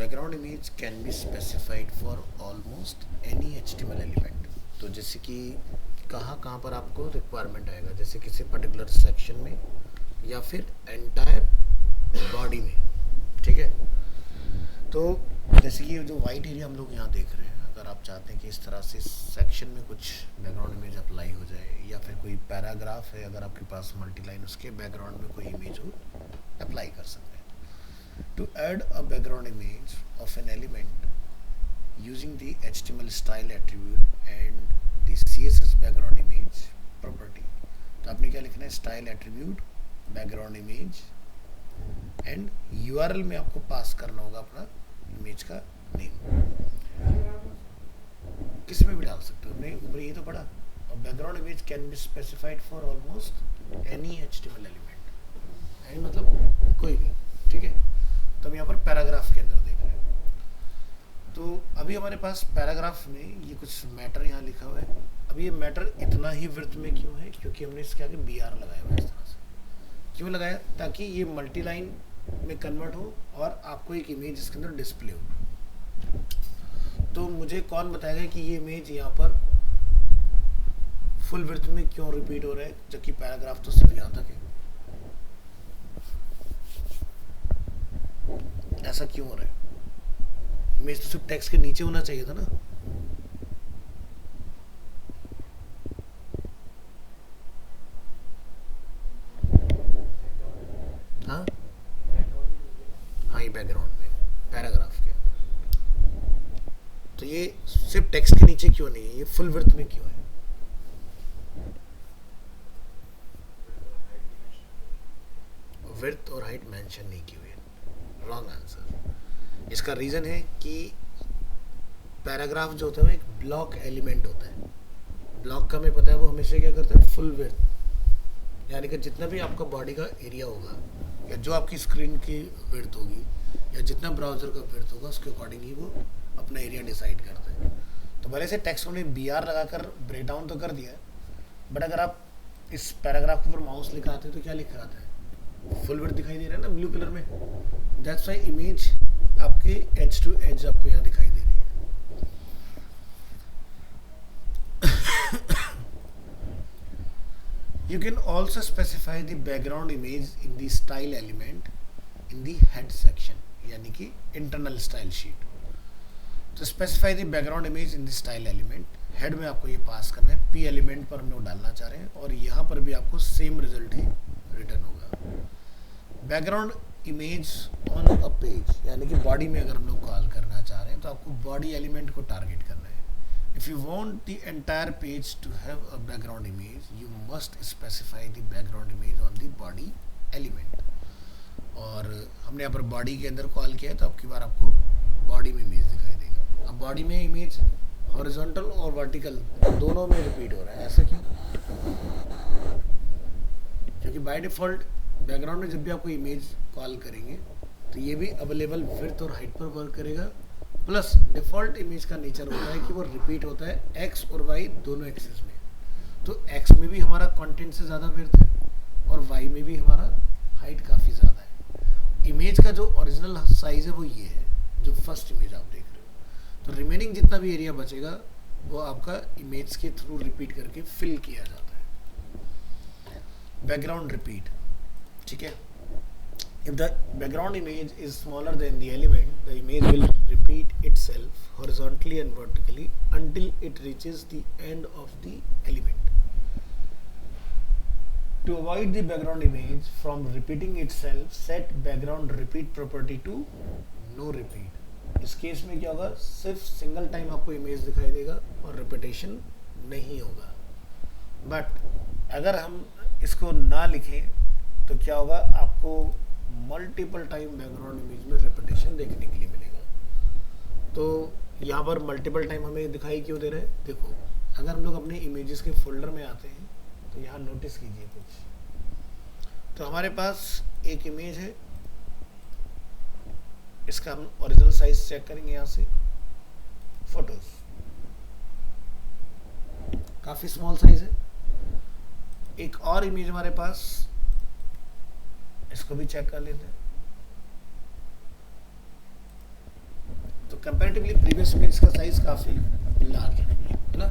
Background image can be specified for almost any HTML element. तो जैसे कि कहाँ कहाँ पर आपको रिक्वायरमेंट आएगा, जैसे किसी पर्टिकुलर सेक्शन में या फिर एंटायर बॉडी में, ठीक है। तो जैसे कि जो वाइट एरिया हम लोग यहाँ देख रहे हैं, अगर आप चाहते हैं कि इस तरह से सेक्शन में कुछ बैकग्राउंड इमेज अप्लाई हो जाए, या फिर कोई पैराग्राफ है अगर आपके पास मल्टीलाइन, उसके बैकग्राउंड में कोई इमेज हो, अप्लाई कर सकते हैं। To add a background image of an element using the HTML style attribute and the CSS background image property, तो आपने क्या लिखना है, style attribute background image and URL में आपको पास करना होगा अपना इमेज का नेम। किसी में भी डाल सकते हो, नहीं ऊपर ये तो पढ़ा। और background image can be specified for almost any HTML element, यानी मतलब कोई भी, ठीक है। तो हम यहाँ पर पैराग्राफ के अंदर देख रहे हैं। तो अभी हमारे पास पैराग्राफ में ये कुछ मैटर यहाँ लिखा हुआ है। अब ये मैटर इतना ही विड्थ में क्यों है, क्योंकि हमने इसके आगे BR लगाया हुआ है इस तरह से। क्यों लगाया, ताकि ये मल्टी लाइन में कन्वर्ट हो और आपको एक इमेज इसके अंदर डिस्प्ले हो। तो मुझे कौन बताएगा कि ये इमेज यहाँ पर फुल विड्थ में क्यों रिपीट हो रहा है, जबकि पैराग्राफ तो सिर्फ यहाँ तक है। ऐसा क्यों हो रहा है? इमेज तो सिर्फ टेक्स्ट के नीचे होना चाहिए था ना। हाँ हाँ, ये बैकग्राउंड में पैराग्राफ के, तो ये सिर्फ टेक्स्ट के नीचे क्यों नहीं है, ये फुल विड्थ में क्यों है? विड्थ और हाइट मेंशन नहीं की हुई है। Wrong answer. इसका रीज़न है कि पैराग्राफ जो होता है वो एक ब्लॉक एलिमेंट होता है। ब्लॉक का हमें पता है वो हमेशा क्या करता है, फुल विड्थ, यानी कि जितना भी आपका बॉडी का एरिया होगा या जो आपकी स्क्रीन की विड्थ होगी या जितना ब्राउज़र का विड्थ होगा, उसके अकॉर्डिंग ही वो अपना एरिया डिसाइड करता है। तो भले से टेक्स्ट हमने BR लगाकर ब्रेक डाउन तो कर दिया, बट अगर आप इस पैराग्राफ के ऊपर माउस लिखाते हैं तो क्या लिखा आता है, फुल विड्थ दिखाई दे रहा है ना ब्लू कलर में। दैट्स व्हाई इमेज आपके एज टू एज आपको यहाँ दिखाई दे रही है। You can also specify the background image in the style element in the head section, यानी कि internal style sheet। तो specify the background image in the style element, head में आपको ये पास करना है, P element पर हम लोग डालना चाह रहे हैं, और यहाँ पर भी आपको सेम रिजल्ट ही रिटर्न होगा। Background image on a page, यानी कि बॉडी में अगर हम लोग कॉल करना चाह रहे हैं तो आपको बॉडी एलिमेंट को टारगेट करना है। If you want the entire page to have a background image, you must specify the background image on the body element. और हमने यहाँ पर बॉडी के अंदर कॉल किया है, तो आपकी बार आपको बॉडी में इमेज दिखाई देगा। अब बॉडी में इमेज हॉरिजॉन्टल और वर्टिकल दोनों में रिपीट हो रहा है, ऐसा क्यों? क्योंकि बाय डिफ़ॉल्ट बैकग्राउंड में जब भी आपको इमेज कॉल करेंगे तो ये भी अवेलेबल विड्थ और हाइट पर वर्क करेगा। प्लस डिफ़ॉल्ट इमेज का नेचर होता है कि वो रिपीट होता है एक्स और वाई दोनों एक्सिस में। तो एक्स में भी हमारा कंटेंट से ज़्यादा विड्थ है और वाई में भी हमारा हाइट काफ़ी ज़्यादा है। इमेज का जो ओरिजिनल साइज़ है वो ये है, जो फर्स्ट इमेज आप देख रहे हो। तो रिमेनिंग जितना भी एरिया बचेगा वो आपका इमेज के थ्रू रिपीट करके फिल किया जाता है। बैकग्राउंड रिपीट, ठीक है। If the background image is smaller than the element, the image will repeat itself horizontally and vertically until it reaches the end of the element. To avoid the background image from repeating itself, set background repeat property to no repeat. इस case में क्या होगा, सिर्फ single time आपको image दिखाई देगा और repetition नहीं होगा। बट अगर हम इसको ना लिखें तो क्या होगा, आपको मल्टीपल टाइम बैकग्राउंड इमेज में रिपीटेशन देखने के लिए मिलेगा। तो यहाँ पर मल्टीपल टाइम हमें दिखाई क्यों दे रहे हैं, देखो अगर हम लोग अपने इमेजेस के फोल्डर में आते हैं तो यहाँ नोटिस कीजिए कुछ। तो हमारे पास एक इमेज है, इसका हम ओरिजिनल साइज चेक करेंगे यहाँ से, फोटोज काफी स्मॉल साइज है। एक और इमेज हमारे पास, इसको भी चेक कर लेते हैं। कंपैरेटिवली प्रीवियस इमेज का साइज काफ़ी लार्ज है ना।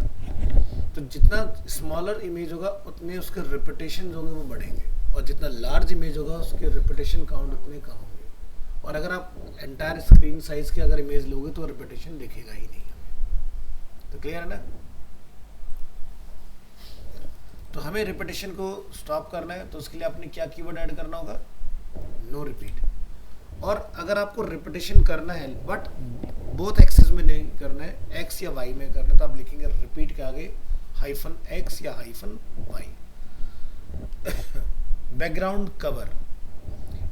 तो जितना स्मॉलर इमेज होगा उतने उसके रिपीटेशन होंगे वो बढ़ेंगे, और जितना लार्ज इमेज होगा उसके रिपीटेशन काउंट उतने कम होंगे। और अगर आप एंटायर स्क्रीन साइज की अगर इमेज लोगे तो रिपीटेशन दिखेगा ही नहीं हमें। तो क्लियर है ना। तो हमें रिपीटेशन को स्टॉप करना है, तो उसके लिए आपने क्या कीवर्ड ऐड करना होगा, नो रिपीट। और अगर आपको रिपीटेशन करना है बट बोथ एक्सिस में नहीं करना है, एक्स या वाई में करना है, तो आप लिखेंगे रिपीट के आगे हाइफन एक्स या hyphen y. background cover.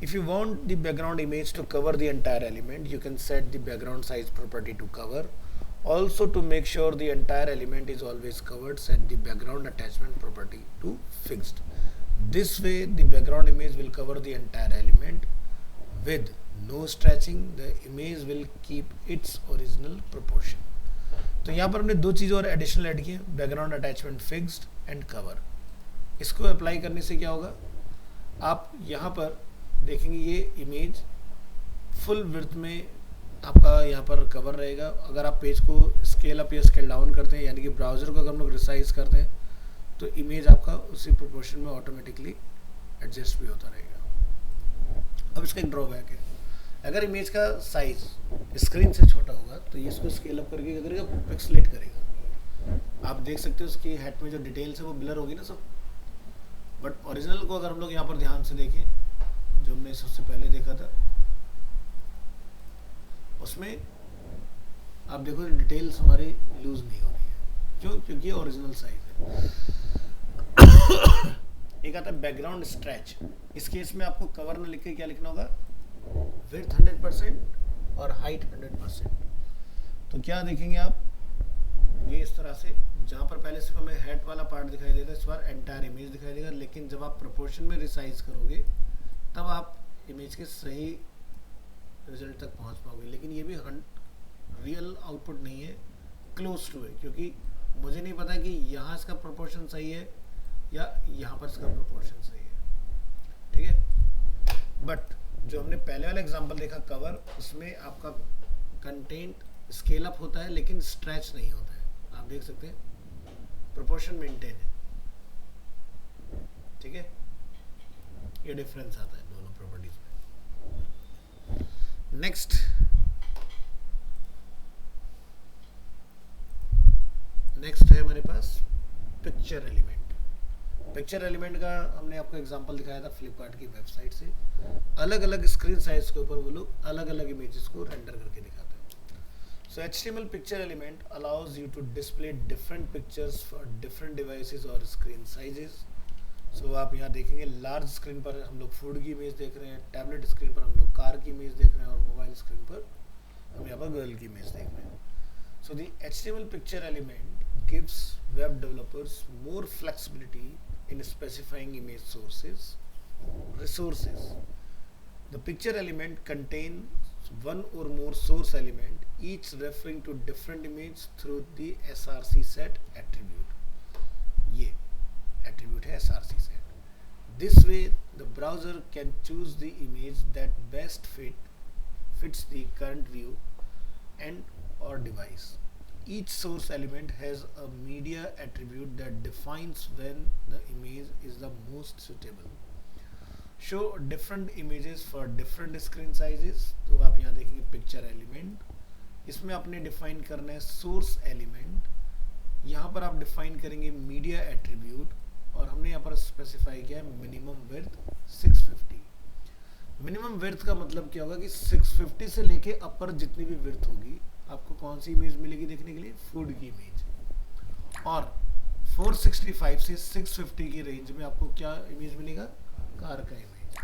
If you want the background image to cover the entire element, you can set the background size property to cover. Also, to make sure the entire element is always covered, set the background attachment property to fixed. This way the background image will cover the entire element with no stretching. The image will keep its original proportion. तो यहाँ पर हमने दो चीज़ और additional add की, background attachment fixed and cover. इसको apply करने से क्या होगा, आप यहाँ पर देखेंगे ये इमेज फुल विड्थ में आपका यहाँ पर कवर रहेगा। अगर आप पेज को स्केल अप या स्केल डाउन करते हैं, यानी कि ब्राउज़र को अगर हम लोग रिसाइज करते हैं, तो इमेज आपका उसी प्रोपोर्शन में ऑटोमेटिकली एडजस्ट भी होता रहेगा। अब इसका एक ड्रॉबैक है, अगर इमेज का साइज स्क्रीन से छोटा होगा तो ये इसको स्केल अप करके क्या करेगा, पिक्सलेट करेगा। आप देख सकते हो उसकी हेड में जो डिटेल्स है वो ब्लर होगी ना सब। बट ओरिजिनल को अगर हम लोग यहाँ पर ध्यान से देखें, जो हमने सबसे पहले देखा था, उसमें आप देखो डिटेल्स हमारी लूज नहीं हो रही है। क्यों? क्योंकि ये ओरिजिनल साइज है। एक आता है बैकग्राउंड स्ट्रेच। इस केस में आपको कवर में लिख के क्या लिखना होगा, विड्थ 100% और हाइट 100%। तो क्या देखेंगे आप, ये इस तरह से, जहाँ पर पहले सिर्फ हमें हेड वाला पार्ट दिखाई देता है, इस बार एंटायर इमेज दिखाई देगा। लेकिन जब आप प्रोपोर्शन में रिसाइज करोगे तब आप इमेज के सही रिजल्ट तक पहुँच पाओगे। लेकिन ये भी रियल आउटपुट नहीं है, क्लोज टू है, क्योंकि मुझे नहीं पता कि यहाँ इसका प्रोपोर्शन सही है या यहाँ पर इसका प्रोपोर्शन सही है। ठीक है। बट जो हमने पहले वाला एग्जांपल देखा कवर, उसमें आपका कंटेंट स्केल अप होता है लेकिन स्ट्रेच नहीं होता है। आप देख सकते हैं प्रोपोर्शन मेंटेन है। ठीक है, ये डिफरेंस आता है दोनों प्रॉपर्टीज में। नेक्स्ट है हमारे पास पिक्चर एलिमेंट। पिक्चर एलिमेंट का हमने आपको एग्जांपल दिखाया था फ्लिपकार्ट की वेबसाइट से। अलग अलग स्क्रीन साइज के ऊपर वो लोग अलग अलग इमेजेस को रेंडर करके दिखाते हैं। So HTML picture element allows you to display different pictures for different devices और स्क्रीन साइजेस। सो आप यहाँ देखेंगे लार्ज स्क्रीन पर हम लोग फूड की इमेज देख रहे हैं, टैबलेट स्क्रीन पर हम लोग कार की इमेज देख रहे हैं, और मोबाइल स्क्रीन पर हम यहाँ पर गर्ल की इमेज देख रहे हैं। So the HTML picture element gives web developers more flexibility in specifying image resources. The picture element contains one or more source element, each referring to different image through the src set attribute. ये attribute है src set. This way the browser can choose the image that best fits the current view and or device. Each source element has a media attribute that defines when the image is the most suitable. Show different images for different screen sizes. तो आप यहाँ देखेंगे picture element, इसमें आपने define करना है source element, यहाँ पर आप डिफाइन करेंगे मीडिया एट्रीब्यूट, और हमने यहाँ पर स्पेसिफाई किया है मिनिमम विड्थ 650। मिनिमम विड्थ का मतलब क्या होगा कि 650 से लेके अपर जितनी भी विड्थ होगी आपको कौन सी इमेज मिलेगी देखने के लिए, फूड की इमेज। और 465 से 650 की रेंज में आपको क्या इमेज मिलेगा, कार का इमेज।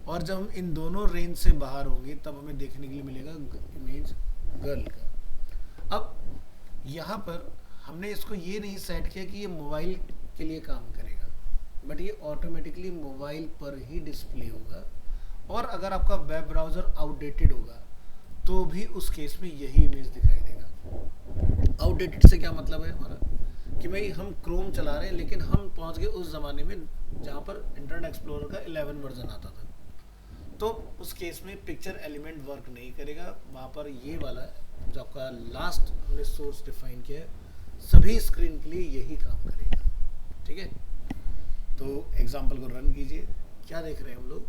और जब हम इन दोनों रेंज से बाहर होंगे तब हमें देखने के लिए मिलेगा इमेज गर्ल का। अब यहाँ पर हमने इसको ये नहीं सेट किया कि ये मोबाइल के लिए काम करेगा, बट ये ऑटोमेटिकली मोबाइल पर ही डिस्प्ले होगा। और अगर आपका वेब ब्राउज़र आउटडेटेड होगा तो भी उस केस में यही इमेज दिखाई देगा। आउटडेटेड से क्या मतलब है हमारा, कि भाई हम क्रोम चला रहे हैं लेकिन हम पहुंच गए उस ज़माने में जहाँ पर इंटरनेट एक्सप्लोरर का 11 वर्जन आता था, तो उस केस में पिक्चर एलिमेंट वर्क नहीं करेगा, वहाँ पर ये वाला जो आपका लास्ट हमने सोर्स डिफाइन किया है, सभी स्क्रीन के लिए यही काम करेगा। ठीक है, तो एग्जाम्पल को रन कीजिए। क्या देख रहे हैं हम लोग?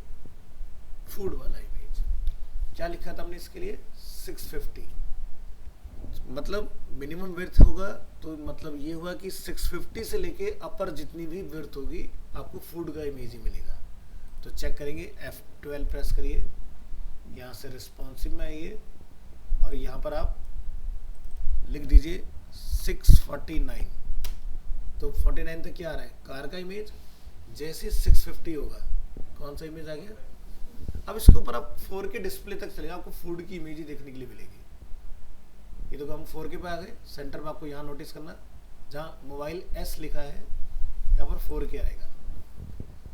फूड वाला इमेज। क्या लिखा था हमने इसके लिए? 650, मतलब मिनिमम विड्थ होगा, तो मतलब ये हुआ कि 650 से लेके अपर जितनी भी विड्थ होगी आपको फूड का इमेज ही मिलेगा। तो चेक करेंगे, F12 प्रेस करिए, यहाँ से रिस्पॉन्सिव में आइए और यहाँ पर आप लिख दीजिए 649। तो 49 तक क्या आ रहा है? कार का इमेज। जैसे 650 होगा, कौन सा इमेज आ गया? अब इसके ऊपर आप 4K डिस्प्ले तक चलेगा, आपको फूड की इमेज ही देखने के लिए मिलेगी। ये तो हम 4K पे आ गए। सेंटर में आपको यहाँ नोटिस करना, जहाँ मोबाइल S लिखा है यहाँ पर 4K आएगा।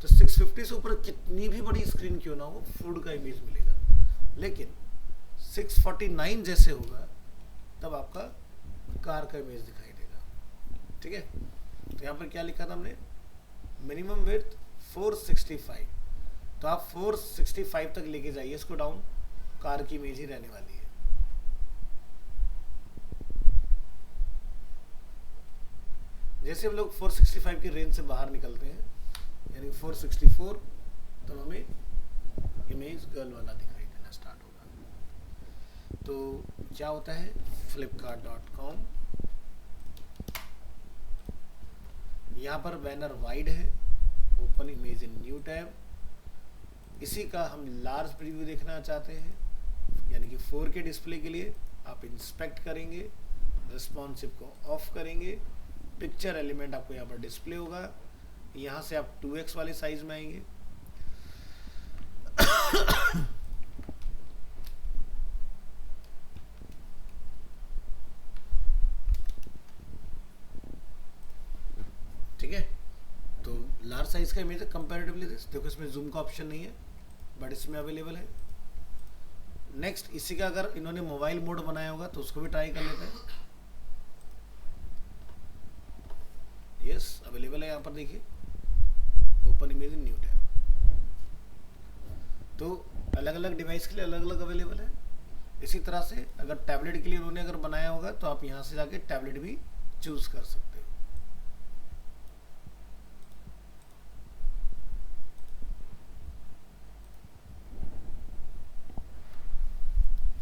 तो 650 से ऊपर कितनी भी बड़ी स्क्रीन क्यों ना हो, फूड का इमेज मिलेगा। लेकिन 649 जैसे होगा तब आपका कार का इमेज दिखाई देगा। ठीक है, तो यहाँ पर क्या लिखा था हमने? Minimum width 465। तो आप 465 तक लेके जाइए इसको डाउन, कार की इमेज ही रहने वाली है। जैसे हम लोग 465 की रेंज से बाहर निकलते हैं, यानी 464, तो हमें इमेज गर्ल वाला दिखाई देना स्टार्ट होगा। तो क्या होता है? flipkart.com, यहाँ पर बैनर वाइड है, open image in new tab. इसी का हम लार्ज प्रीव्यू देखना चाहते हैं, यानी कि 4K डिस्प्ले के लिए आप इंस्पेक्ट करेंगे, रिस्पॉन्सिव को ऑफ करेंगे, पिक्चर एलिमेंट आपको यहाँ पर डिस्प्ले होगा। यहाँ से आप 2x वाले साइज में आएंगे। ठीक है, तो लार्ज साइज का इमेज है कंपैरेटिवली। देखो इसमें जूम का ऑप्शन नहीं है, बट इसमें अवेलेबल है। नेक्स्ट, इसी का अगर इन्होंने मोबाइल मोड बनाया होगा तो उसको भी ट्राई कर लेते हैं। यस, अवेलेबल है यहाँ पर, देखिए open image in new tab. तो अलग अलग डिवाइस के लिए अलग अलग अवेलेबल है। इसी तरह से अगर टैबलेट के लिए उन्होंने अगर बनाया होगा तो आप यहाँ से जाके टैबलेट भी चूज कर सकते हो।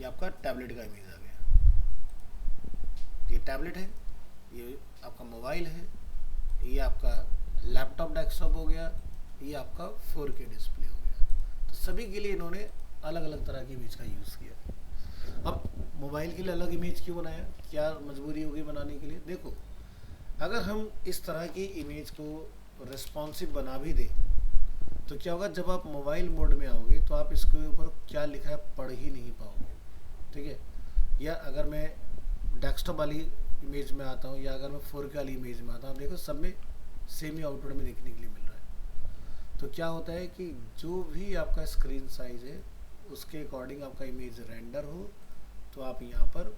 ये आपका टैबलेट का इमेज आ गया। ये टैबलेट है, ये आपका मोबाइल है, ये आपका लैपटॉप डेस्कटॉप हो गया, ये आपका 4K डिस्प्ले हो गया। तो सभी के लिए इन्होंने अलग अलग तरह की इमेज का यूज़ किया। अब मोबाइल के लिए अलग इमेज क्यों बनाया? क्या मजबूरी होगी बनाने के लिए? देखो, अगर हम इस तरह की इमेज को रिस्पॉन्सिव बना भी दें तो क्या होगा, जब आप मोबाइल मोड में आओगे तो आप इसके ऊपर क्या लिखा है पढ़ ही नहीं पाओगे। ठीक है, या अगर मैं डेस्कटॉप वाली इमेज में आता हूँ या अगर मैं 4K वाली इमेज में आता हूँ, देखो सब में सेम ही आउटपुट में देखने के लिए मिल रहा है। तो क्या होता है कि जो भी आपका स्क्रीन साइज है उसके अकॉर्डिंग आपका इमेज रेंडर हो, तो आप यहाँ पर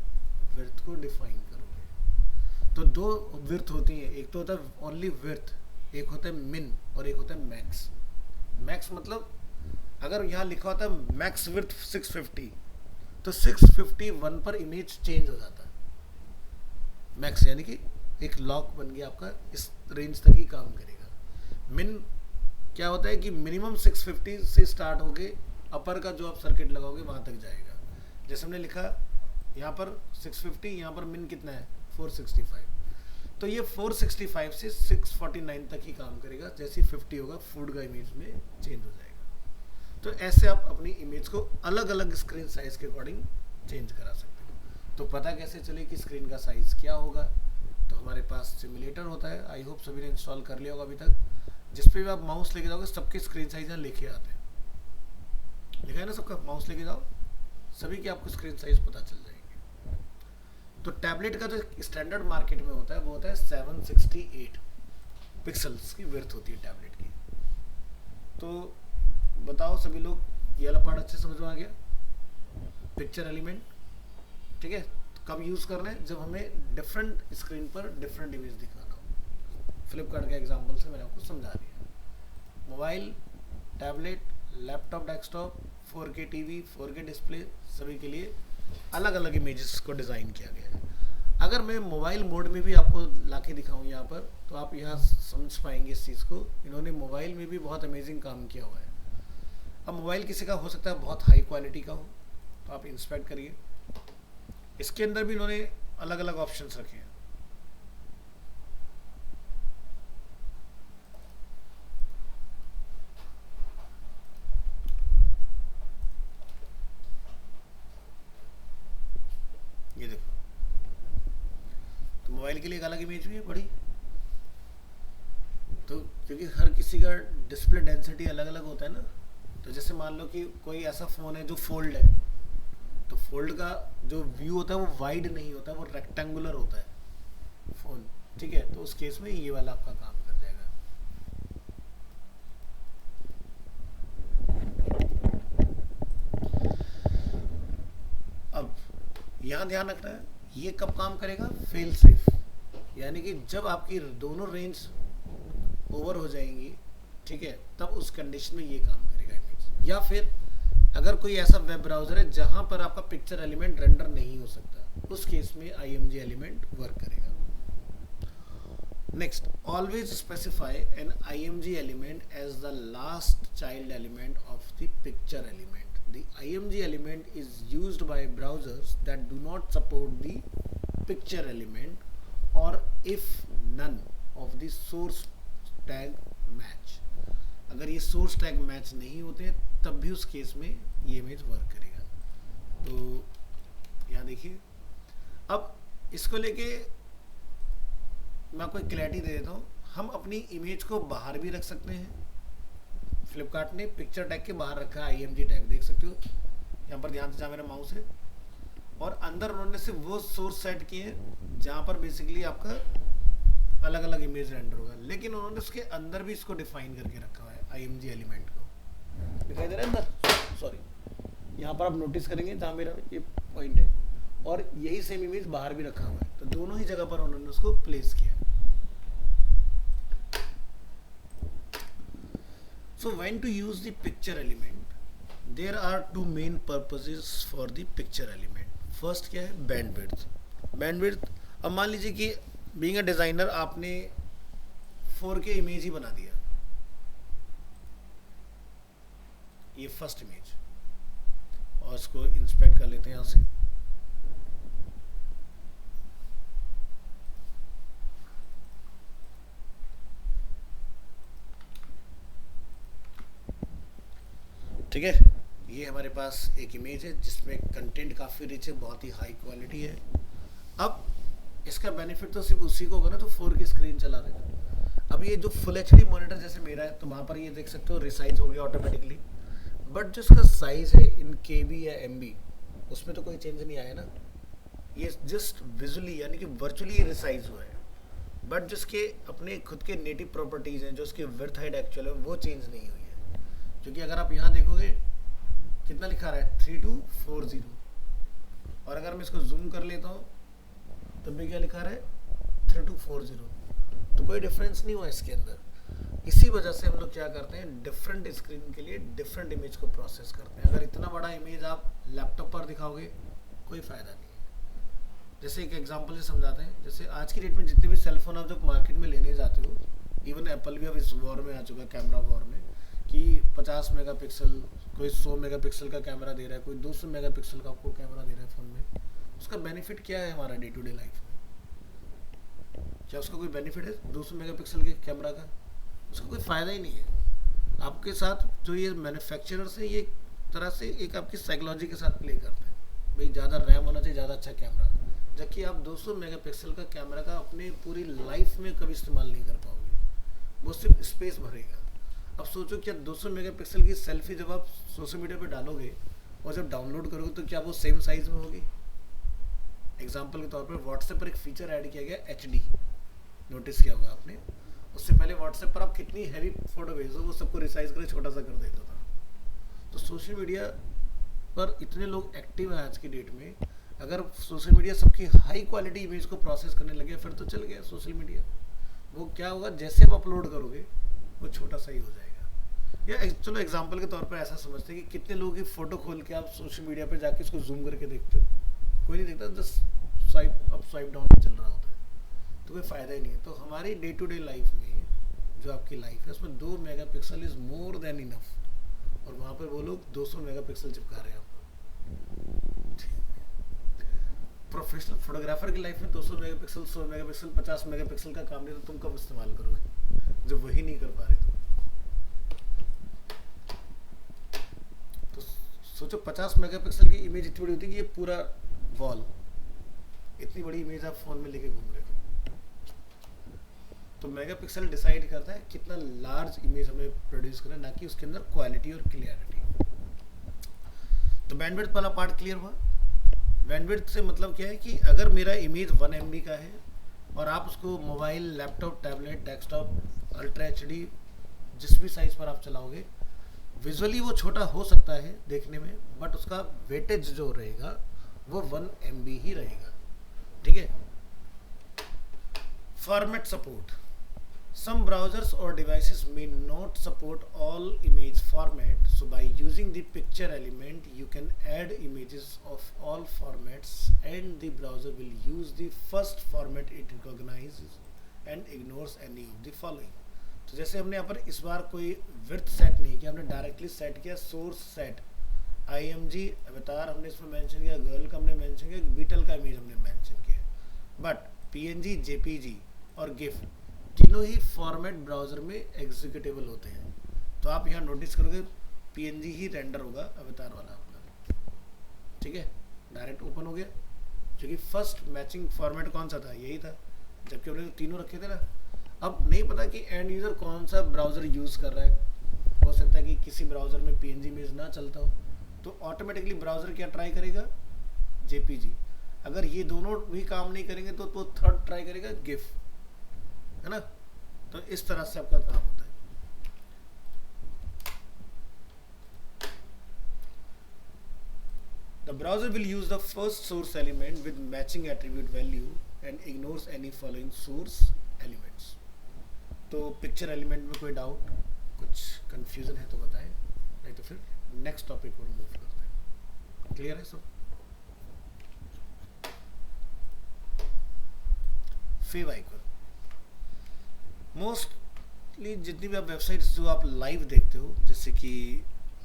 विड्थ को डिफाइन करोगे। तो दो विड्थ होती है, एक तो होता है ओनली विड्थ, एक होता है मिन और एक होता है मैक्स। मैक्स मतलब अगर यहाँ लिखा होता है मैक्स विड्थ 650, तो 651 पर इमेज चेंज हो जाता है मैक्स, यानी कि एक लॉक बन गया आपका, इस रेंज तक ही काम करेगा। मिन क्या होता है कि मिनिमम 650 से स्टार्ट होके अपर का जो आप सर्किट लगाओगे वहां तक जाएगा। जैसे हमने लिखा यहाँ पर 650, यहाँ पर मिन कितना है 465, तो ये 465 से 649 तक ही काम करेगा। जैसे 50 होगा फूड का इमेज में चेंज हो जाएगा। तो ऐसे आप अपनी इमेज को अलग अलग स्क्रीन साइज के अकॉर्डिंग चेंज करा सकते हो। तो पता कैसे चले कि स्क्रीन का साइज क्या होगा? तो हमारे पास सिमुलेटर होता है, आई होप सभी ने इंस्टॉल कर लिया होगा अभी तक। जिस पे भी आप माउस लेके जाओगे सबके स्क्रीन साइज यहाँ लिखे आते हैं, लिखा है ना सबका, माउस लेके जाओ सभी की आपको स्क्रीन साइज पता चल जाएगी। तो टैबलेट का जो स्टैंडर्ड मार्केट में होता है वो होता है 768 पिक्सल्स की विड्थ होती है टैबलेट की। तो बताओ सभी लोग, ये वाला पार्ट अच्छे समझ में आ गया? पिक्चर एलिमेंट, ठीक है। तो कब यूज़ करना है? जब हमें डिफरेंट स्क्रीन पर डिफरेंट इमेज दिखाना हो। फ्लिपकार्ट के एग्जांपल से मैंने आपको समझा दिया। Mobile, tablet, laptop desktop, 4K TV, 4K display, सभी के लिए अलग अलग इमेजेस को डिज़ाइन किया गया है। अगर मैं मोबाइल मोड में भी आपको लाके दिखाऊं यहाँ पर, तो आप यहाँ समझ पाएंगे इस चीज़ को। इन्होंने मोबाइल में भी बहुत अमेजिंग काम किया हुआ है। अब मोबाइल किसी का हो सकता है बहुत हाई क्वालिटी का हो, तो आप इंस्पेक्ट करिए। इसके अंदर भी इन्होंने अलग अलग ऑप्शंस रखे हैं। ये देखो, तो मोबाइल के लिए एक अलग इमेज भी है बड़ी। तो क्योंकि हर किसी का डिस्प्ले डेंसिटी अलग अलग होता है ना, तो जैसे मान लो कि कोई ऐसा फ़ोन है जो फोल्ड है, तो फोल्ड का जो व्यू होता है वो वाइड नहीं होता, वो रेक्टेंगुलर होता है फ़ोन, ठीक है। तो उस केस में ये वाला आपका काम कर जाएगा। अब यहाँ ध्यान रखना है, ये कब काम करेगा, फेल सेफ, यानी कि जब आपकी दोनों रेंज ओवर हो जाएंगी, ठीक है, तब उस कंडीशन में ये काम करेगा इमेज। या फिर अगर कोई ऐसा वेब ब्राउज़र है जहाँ पर आपका पिक्चर एलिमेंट रेंडर नहीं हो सकता, उस केस में IMG एलिमेंट वर्क करेगा। Next, always specify an IMG element as the last child element of the picture element. The IMG element is used by browsers that do not support the picture element or if none of the source tag match। अगर ये source tag match नहीं होते तब भी उस case में ये image work करेगा। तो यहाँ देखिए, अब इसको लेके मैं आपको एक क्लैरिटी दे देता हूँ। हम अपनी इमेज को बाहर भी रख सकते हैं। फ्लिपकार्ट ने पिक्चर टैग के बाहर रखा है IMG टैग, देख सकते हो यहाँ पर, ध्यान से जहाँ मेरा माउस है, और अंदर उन्होंने सिर्फ वो सोर्स सेट किए हैं जहाँ पर बेसिकली आपका अलग अलग इमेज रेंडर होगा, लेकिन उन्होंने उसके अंदर भी इसको डिफाइन करके रखा हुआ है IMG एलिमेंट को। दिखाई दे रहा है अंदर, सॉरी, यहाँ पर आप नोटिस करेंगे जहाँ मेरा ये पॉइंट है, और यही सेम इमेज बाहर भी रखा हुआ है, तो दोनों ही जगह पर उन्होंने उसको प्लेस किया। So when to use the picture element? There are two main purposes for the picture element. First क्या है, bandwidth। bandwidth, अब मान लीजिए कि being a designer आपने 4K इमेज ही बना दिया, ये फर्स्ट इमेज, और इसको इंस्पेक्ट कर लेते हैं यहाँ से। ठीक है, ये हमारे पास एक इमेज है जिसमें कंटेंट काफ़ी रिच है, बहुत ही हाई क्वालिटी है। अब इसका बेनिफिट तो सिर्फ उसी को होगा ना तो 4K स्क्रीन चला रहे हैं। अब ये जो फुल HD मॉनिटर जैसे मेरा है, तो वहाँ पर ये देख सकते हो रिसाइज हो गया ऑटोमेटिकली, बट जो इसका साइज़ है इन KB या MB, उसमें तो कोई चेंज नहीं आया ना, ये जस्ट विजुअली यानी कि वर्चुअली ये रिसाइज हुआ है, बट जिसके अपने खुद के नेटिव प्रॉपर्टीज़ हैं, जो उसकी विड्थ हाइट एक्चुअल है, वो चेंज नहीं हुई है। क्योंकि अगर आप यहाँ देखोगे कितना लिखा रहा है, 3240, और अगर मैं इसको जूम कर लेता हूँ तब भी क्या लिखा रहा है, 3240, तो कोई डिफरेंस नहीं हुआ इसके अंदर। इसी वजह से हम लोग क्या करते हैं, डिफरेंट स्क्रीन के लिए डिफरेंट इमेज को प्रोसेस करते हैं। अगर इतना बड़ा इमेज आप लैपटॉप पर दिखाओगे कोई फ़ायदा नहीं है। जैसे एक एग्जांपल से समझाते हैं, जैसे आज की डेट में जितने भी सेलफोन आप जब मार्केट में लेने जाते हो, इवन एप्पल भी अब इस वॉर में आ चुका है, कैमरा वॉर में, कि 50 मेगापिक्सल, कोई 100 मेगापिक्सल का कैमरा दे रहा है, कोई 200 मेगापिक्सल का आपको कैमरा दे रहा है फ़ोन में। उसका बेनिफिट क्या है हमारा डे टू डे लाइफ में? क्या उसका कोई बेनिफिट है 200 मेगापिक्सल के कैमरा का? उसका कोई फ़ायदा ही नहीं है। आपके साथ जो ये मैन्युफैक्चरर्स हैं, ये एक तरह से एक आपकी साइकोलॉजी के साथ प्ले करते हैं, भाई ज़्यादा रैम होना चाहिए, ज़्यादा अच्छा कैमरा, जबकि आप 200 मेगापिक्सल का कैमरा का अपने पूरी लाइफ में कभी इस्तेमाल नहीं कर पाओगे, वो सिर्फ स्पेस भरेगा। अब सोचो क्या 200 मेगापिक्सल की सेल्फी जब आप सोशल मीडिया पे डालोगे और जब डाउनलोड करोगे तो क्या वो सेम साइज में होगी? एग्जांपल के तौर पर व्हाट्सएप पर एक फीचर ऐड किया गया HD, नोटिस किया होगा आपने। उससे पहले व्हाट्सएप पर आप कितनी हैवी फोटो भेजो वो सबको रिसाइज करके छोटा सा कर देता था। तो सोशल मीडिया पर इतने लोग एक्टिव हैं आज की डेट में, अगर सोशल मीडिया सबकी हाई क्वालिटी इमेज को प्रोसेस करने लगे फिर तो चल गया सोशल मीडिया। वो क्या होगा, जैसे आप अपलोड करोगे वो छोटा सा ही हो जाएगा। या चलो एग्जांपल के तौर पर ऐसा समझते हैं कि कितने लोगों की फ़ोटो खोल के आप सोशल मीडिया पे जाके इसको जूम करके देखते हो, कोई नहीं देखता, just swipe up swipe down चल रहा होता है, तो कोई फ़ायदा ही नहीं है। तो हमारी डे टू डे लाइफ में जो आपकी लाइफ है उसमें 2 megapixel is more than enough, और वहाँ पर वो लोग 200 मेगापिक्सल चिपका रहे हैं आपको। प्रोफेशनल फोटोग्राफर की लाइफ में 200 मेगापिक्सल, 100 मेगापिक्सल, 50 मेगापिक्सल का काम नहीं, तो तुम कब इस्तेमाल करोगे जब वही नहीं कर पा रहे तो सोचो 50 मेगापिक्सल की इमेज इतनी बड़ी होती है कि ये पूरा वॉल, इतनी बड़ी इमेज आप फोन में लेके घूम रहे हो। तो मेगापिक्सल डिसाइड करता है कितना लार्ज इमेज हमें प्रोड्यूस करना है, ना कि उसके अंदर क्वालिटी और क्लियरिटी। तो बैंडविड्थ वाला पार्ट क्लियर हुआ। बैंडविड्थ से मतलब क्या है कि अगर मेरा इमेज 1 MB का है और आप उसको mobile, laptop, tablet, desktop, ultra HD जिस भी साइज पर आप चलाओगे, विजुअली वो छोटा हो सकता है देखने में, बट उसका वेटेज जो रहेगा वो 1 MB ही रहेगा। ठीक है। Format support. Some browsers or devices may not support all image format, so by using the picture element you can add images of all formats, and the browser will use the first format it recognizes and ignores any of the following. तो जैसे हमने यहाँ पर इस बार कोई width set नहीं किया, हमने डायरेक्टली सेट किया सोर्स सेट, IMG अवतार हमने इसमें मेंशन किया, गर्ल का हमने मेंशन किया, बीटल का इमेज हमने मेंशन किया, बट PNG, JPG और GIF तीनों ही फॉर्मेट ब्राउज़र में एग्जीक्यूटेबल होते हैं। तो आप यहाँ नोटिस करोगे PNG ही रेंडर होगा अवतार वाला आपका। ठीक है, डायरेक्ट ओपन हो गया, क्योंकि फर्स्ट मैचिंग फॉर्मेट कौन सा था, यही था, जबकि हमने तो तीनों रखे थे ना। अब नहीं पता कि एंड यूज़र कौन सा ब्राउज़र यूज़ कर रहा है, हो सकता है कि किसी ब्राउज़र में PNG इमेज ना चलता हो, तो ऑटोमेटिकली ब्राउज़र क्या ट्राई करेगा, JPG। अगर ये दोनों भी काम नहीं करेंगे तो थर्ड ट्राई करेगा GIF, है ना। तो इस तरह से आपका काम होता है। The browser will use the first source element with matching attribute value and ignores any following source elements. तो पिक्चर एलिमेंट में कोई डाउट, कुछ कंफ्यूजन है तो बताएं, नहीं तो फिर नेक्स्ट टॉपिक पर मूव करते हैं। क्लियर है सब? Few icon. मोस्टली जितनी भी आप वेबसाइट्स जो आप लाइव देखते हो, जैसे कि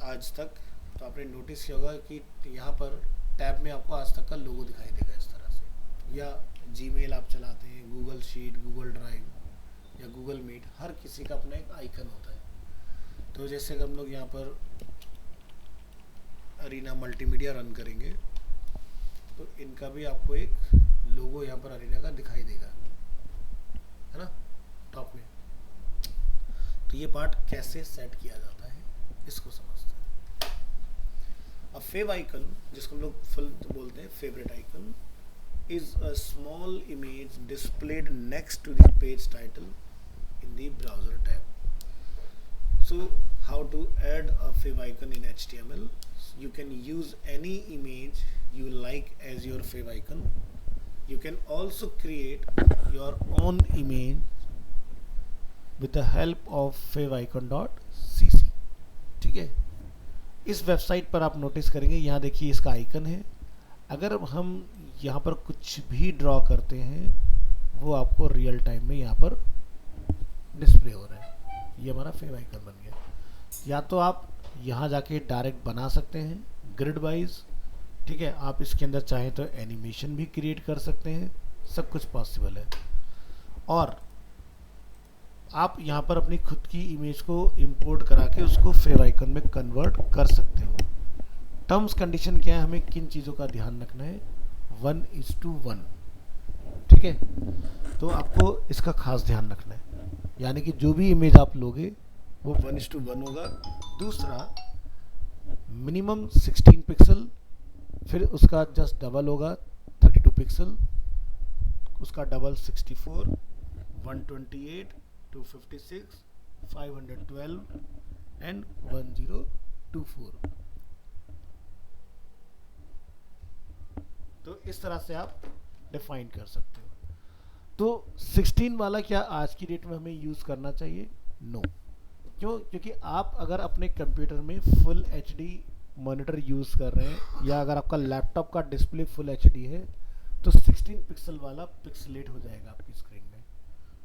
आज तक, तो आपने नोटिस किया होगा कि यहाँ पर टैब में आपको आज तक का लोगो दिखाई देगा इस तरह से, या जीमेल आप चलाते हैं, गूगल शीट, गूगल ड्राइव या गूगल मीट, हर किसी का अपना एक आइकन होता है। तो जैसे कि हम लोग यहाँ पर अरीना मल्टीमीडिया रन करेंगे, तो इनका भी आपको एक लोगो यहाँ पर अरीना का दिखाई देगा, है ना, टॉप में। तो ये पार्ट कैसे सेट किया जाता है इसको समझते हैं। अब फेव आइकन, जिसको हम लोग फुल बोलते हैं favourite icon, is a small image displayed next to the page title in the browser tab. So how to add a fav icon इन HTML? You can use any image you like as your fav icon. You can also create your own image with the help of favicon.cc. ठीक है, इस website पर आप notice करेंगे, यहाँ देखिए इसका आइकन है। अगर हम यहाँ पर कुछ भी ड्रॉ करते हैं वो आपको रियल टाइम में यहाँ पर डिस्प्ले हो रहा है। ये हमारा फेव आइकन बन गया। या तो आप यहाँ जाके डायरेक्ट बना सकते हैं ग्रिड वाइज, ठीक है, आप इसके अंदर चाहें तो एनिमेशन भी क्रिएट कर सकते हैं, सब कुछ पॉसिबल है। और आप यहाँ पर अपनी खुद की इमेज को इंपोर्ट करा के उसको फेव आइकन में कन्वर्ट कर सकते हो। टर्म्स कंडीशन क्या है, हमें किन चीज़ों का ध्यान रखना है, 1:1, ठीक है, तो आपको इसका खास ध्यान रखना है। यानी कि जो भी इमेज आप लोगे वो 1:1 होगा। दूसरा, मिनिमम 16 पिक्सल, फिर उसका जस्ट डबल होगा 32 पिक्सल, उसका डबल 64, 128, 256, 512 एंड 1024। तो इस तरह से आप डिफाइन कर सकते हो। तो 16 वाला क्या आज की डेट में हमें यूज़ करना चाहिए? नो। क्यों? क्योंकि आप अगर अपने कंप्यूटर में फुल HD मॉनिटर यूज़ कर रहे हैं, या अगर आपका लैपटॉप का डिस्प्ले फुल एचडी है तो 16 पिक्सल वाला पिक्सलेट हो जाएगा आपकी स्क्रीन में।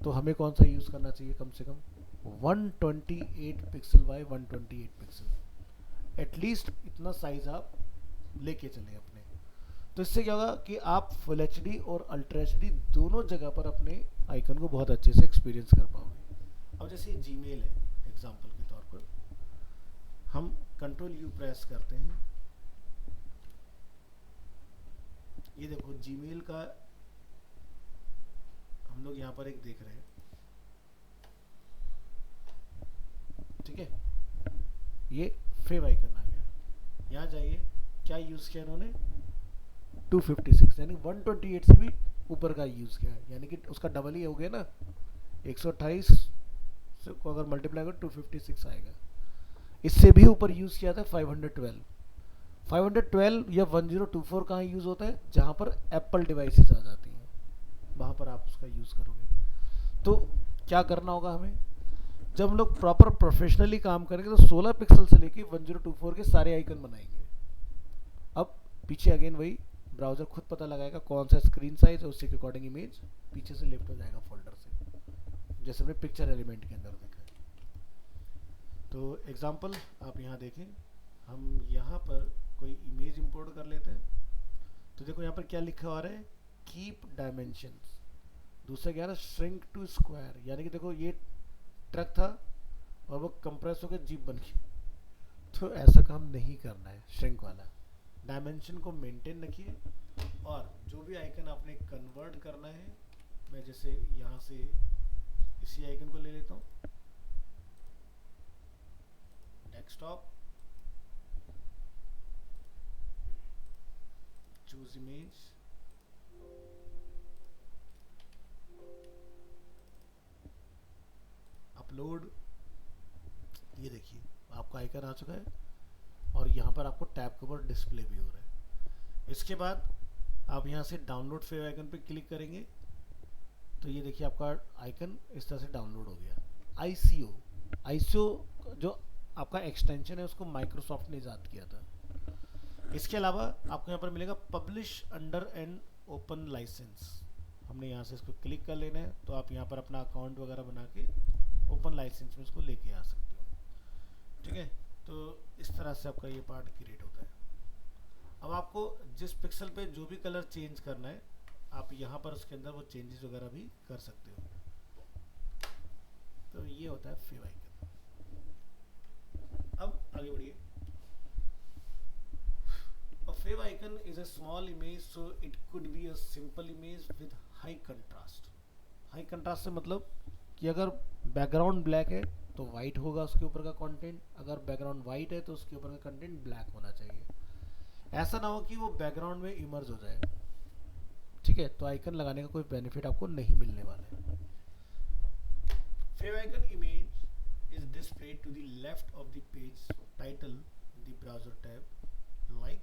तो हमें कौन सा यूज़ करना चाहिए, कम से कम 128 पिक्सल बाय 128 पिक्सल, एटलीस्ट इतना साइज आप लेके चलें अपने। तो इससे क्या होगा कि आप फुल एचडी और अल्ट्रा एचडी दोनों जगह पर अपने आइकन को बहुत अच्छे से एक्सपीरियंस कर पाओगे। अब जैसे जीमेल है एग्जांपल के तौर पर, हम कंट्रोल यू प्रेस करते हैं, ये देखो जीमेल का हम लोग यहाँ पर एक देख रहे हैं, ठीक है, ये फेव आइकन आ गया। यहाँ जाइए, क्या यूज़ किया इन्होंने, 256 यानी 128 से भी ऊपर का यूज़ किया है, यानी कि उसका डबल ही हो गया ना, 128 से को अगर मल्टीप्लाई करो 256 आएगा। इससे भी ऊपर यूज़ किया था 512 या 1024 कहाँ यूज़ होता है, जहाँ पर एप्पल डिवाइसेस आ जाती हैं, वहाँ पर आप उसका यूज़ करोगे। तो क्या करना होगा हमें, जब हम लोग प्रॉपर प्रोफेशनली काम करेंगे तो 16 पिक्सल से लेके 1024 के सारे आइकन बनाएंगे। अब पीछे अगेन वही ब्राउज़र खुद पता लगाएगा कौन सा स्क्रीन साइज है, उसी के अकॉर्डिंग इमेज पीछे से लिफ्ट हो जाएगा फोल्डर से, जैसे हमने पिक्चर एलिमेंट के अंदर देखा है। तो एग्जांपल आप यहाँ देखें, हम यहाँ पर कोई इमेज इंपोर्ट कर लेते हैं। तो देखो यहाँ पर क्या लिखा आ रहा है, कीप डायमेंशंस। दूसरा क्या है, श्रिंक टू स्क्वायर, यानी कि देखो ये ट्रक था और वो कंप्रेस होकर जीप बन गई। तो ऐसा काम नहीं करना है, श्रिंक वाला। डायमेंशन को मेंटेन रखिए, और जो भी आइकन आपने कन्वर्ट करना है, मैं जैसे यहाँ से इसी आइकन को ले लेता हूँ, डेस्कटॉप, चूज इमेज, अपलोड। ये देखिए आपका आइकन आ चुका है और यहाँ पर आपको टैब के ऊपर डिस्प्ले भी हो रहा है। इसके बाद आप यहाँ से डाउनलोड फेव आइकन पे क्लिक करेंगे तो ये देखिए आपका आइकन इस तरह से डाउनलोड हो गया। आईसीओ जो आपका एक्सटेंशन है उसको माइक्रोसॉफ्ट ने ईजाद किया था। इसके अलावा आपको यहाँ पर मिलेगा publish under an open licence. हमने यहाँ से इसको क्लिक कर लेना है, तो आप यहाँ पर अपना अकाउंट वगैरह बना के ओपन लाइसेंस में इसको लेके आ सकते हो। ठीक है, तो इस तरह से आपका ये पार्ट क्रिएट होता है। अब आपको जिस पिक्सल पे जो भी कलर चेंज करना है, आप यहाँ पर उसके अंदर वो चेंजेस वगैरह भी कर सकते हो। तो ये होता है फेव आइकन। अब आगे बढ़िए। A favicon icon is a small image, so it could be a simple image with high contrast. High contrast से मतलब कि अगर बैकग्राउंड ब्लैक है तो वाइट होगा उसके ऊपर का कंटेंट, अगर बैकग्राउंड वाइट है तो उसके ऊपर का कंटेंट ब्लैक होना चाहिए। ऐसा ना हो कि वो बैकग्राउंड में इमर्ज हो जाए। ठीक है, तो आइकन लगाने का कोई बेनिफिट आपको नहीं मिलने वाला है। favicon image is displayed to the left of the page title in the browser tab like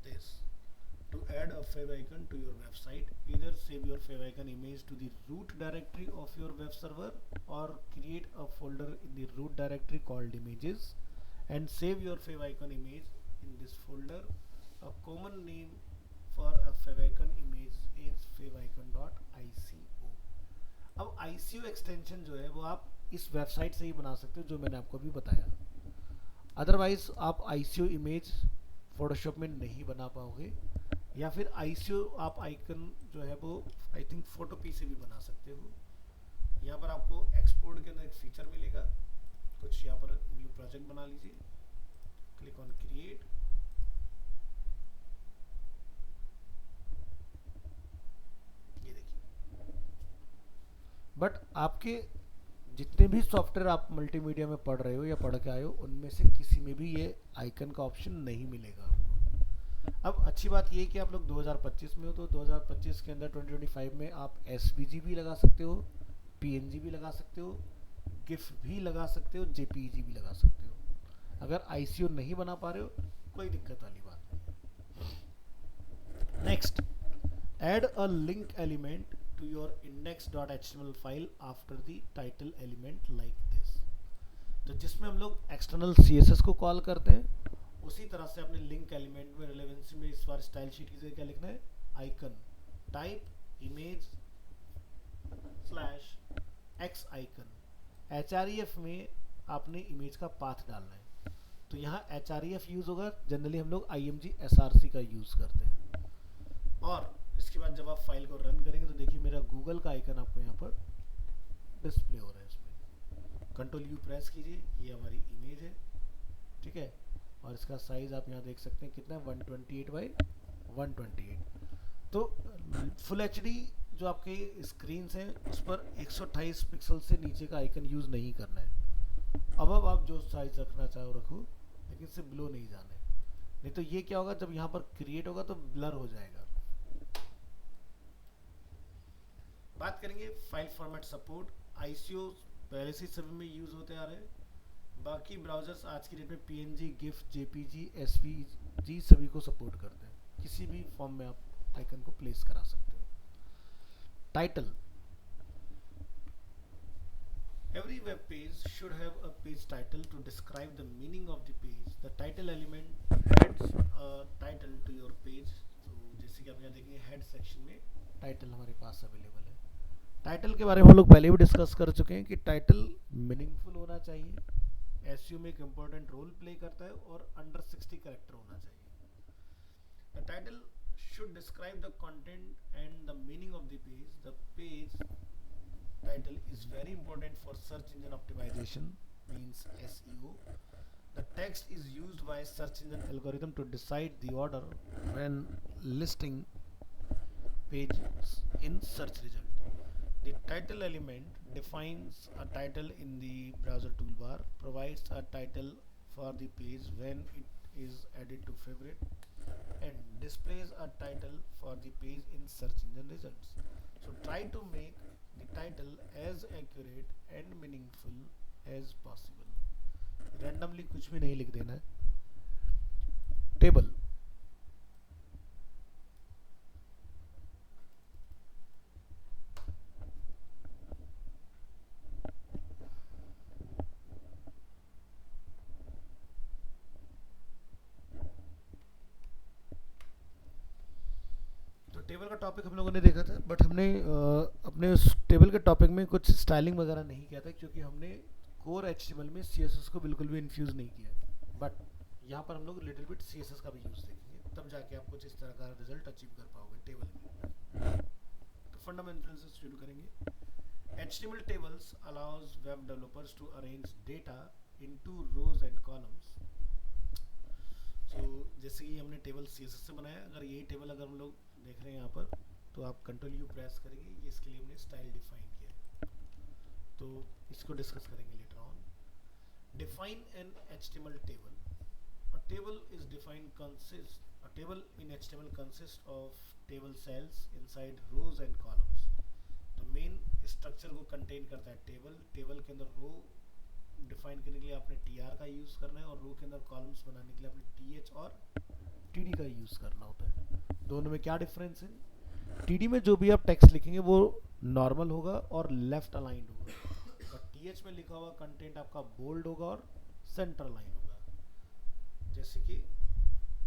this. To add a favicon to your website, either save your favicon image to the root directory of your web server or create a folder in the root directory called images and save your favicon image in this folder. A common name for a favicon image is favicon.ico. अब ICO extension जो है वो आप इस website से ही बना सकते हो जो मैंने आपको अभी बताया। अदरवाइज आप ICO इमेज फोटोशॉप में नहीं बना पाओगे, या फिर ICO आप आइकन जो है वो आई थिंक फोटोपी से भी बना सकते हो। यहाँ पर आपको एक्सपोर्ट के अंदर एक फीचर मिलेगा, कुछ यहाँ पर न्यू प्रोजेक्ट बना लीजिए, क्लिक ऑन क्रिएट, ये देखिए। बट आपके जितने भी सॉफ्टवेयर आप मल्टीमीडिया में पढ़ रहे हो या पढ़ के आए हो, उनमें से किसी में भी ये आइकन का ऑप्शन नहीं मिलेगा आपको। अब अच्छी बात ये है कि आप लोग 2025 में हो, तो 2025 के अंदर 2025 में आप SVG भी लगा सकते हो, PNG भी लगा सकते हो, GIF भी लगा सकते हो, JPEG भी लगा सकते हो। अगर ICO नहीं बना पा रहे हो कोई दिक्कत वाली बात नहीं है। Next, add a link element to your index.html file after the title element like this। तो जिसमें हम लोग एक्सटर्नल CSS को कॉल करते हैं उसी तरह से अपने लिंक एलिमेंट में रिलेवेंसी में इस बार स्टाइल शीट की जगह क्या लिखना है, icon type image slash x icon. HREF में आपने इमेज का पाथ डालना है, तो यहाँ HREF यूज होगा। जनरली हम लोग IMG SRC का यूज करते हैं। और इसके बाद जब आप फाइल को रन करेंगे तो देखिए मेरा गूगल का आइकन आपको यहाँ पर डिस्प्ले हो रहा है। इसमें कंट्रोल यू प्रेस कीजिए, ये हमारी इमेज है, ठीक है। और इसका साइज आप यहाँ देख सकते हैं कितना है, 128 बाई 128। तो फुल HD जो आपके स्क्रीन हैं उस पर 128 पिक्सल से नीचे का आइकन यूज नहीं करना है। अब आप जो साइज रखना चाहो रखो, लेकिन इससे बिलो नहीं जाना है, नहीं तो ये क्या होगा, जब यहाँ पर क्रिएट होगा तो ब्लर हो जाएगा। बात करेंगे फाइल फॉर्मेट सपोर्ट। ICO पहले से सभी में यूज होते आ रहे हैं। बाकी ब्राउजर्स आज की डेट में PNG, GIF, JPG, SVG सभी को सपोर्ट करते हैं। किसी भी फॉर्म में आप आइकन को प्लेस करा सकते हो। Title, every web page should have a page title to describe the meaning of the page. The title element adds a title to your page. तो जैसे कि आप यहाँ देखेंगे हेड सेक्शन में टाइटल हमारे पास अवेलेबल है। टाइटल के बारे में हम लोग पहले भी डिस्कस कर चुके हैं कि टाइटल मीनिंगफुल होना चाहिए, SEO में एक इम्पोर्टेंट रोल प्ले करता है, और अंडर 60 कैरेक्टर होना चाहिए। The title should describe the content and the meaning of the page. The page title is very important for search engine optimization, means SEO. The text is used by search engine algorithm to decide the order when listing pages in search result. The title element defines a title in the browser toolbar, provides a title for the page when it is added to favorite, and displays a title for the page in search engine results. So try to make the title as accurate and meaningful as possible. Randomly कुछ भी नहीं लिख देना है। Table, table का topic हम लोगों ने देखा था, बट हमने अपने उस टेबल के टॉपिक में कुछ स्टाइलिंग वगैरह नहीं किया था, क्योंकि हमने कोर HTML में CSS को बिल्कुल भी इन्फ्यूज़ नहीं किया है। बट यहाँ पर हम लोग लिटिल बिट CSS का भी यूज़ देखेंगे, तब जाके आप कुछ इस तरह का रिजल्ट अचीव कर पाओगे टेबल में। तो फंडामेंटल से शुरू करेंगे। HTML tables allows web developers to arrange data into rows and columns. So जैसे कि हमने टेबल CSS से बनाया, अगर यही टेबल अगर हम लोग देख रहे हैं यहाँ पर, तो आप कंट्रोल यू प्रेस करेंगे, ये इसके लिए हमने स्टाइल डिफाइन किया है, तो इसको डिस्कस करेंगे later on. Define an HTML table. A table is defined consist a table in HTML consist of table cells inside rows and columns. तो मेन स्ट्रक्चर को कंटेन करता है टेबल। टेबल के अंदर रो डिफाइन करने के लिए आपने TR का यूज़ करना है, और रो के अंदर कॉलम्स बनाने के लिए आपने TH और TD का यूज़ करना होता है। दोनों में क्या डिफरेंस है? TD में जो भी आप टेक्स्ट लिखेंगे वो नॉर्मल होगा और लेफ्ट अलाइंड होगा, और TH में लिखा हुआ कंटेंट आपका बोल्ड होगा और सेंटर अलाइन होगा। जैसे कि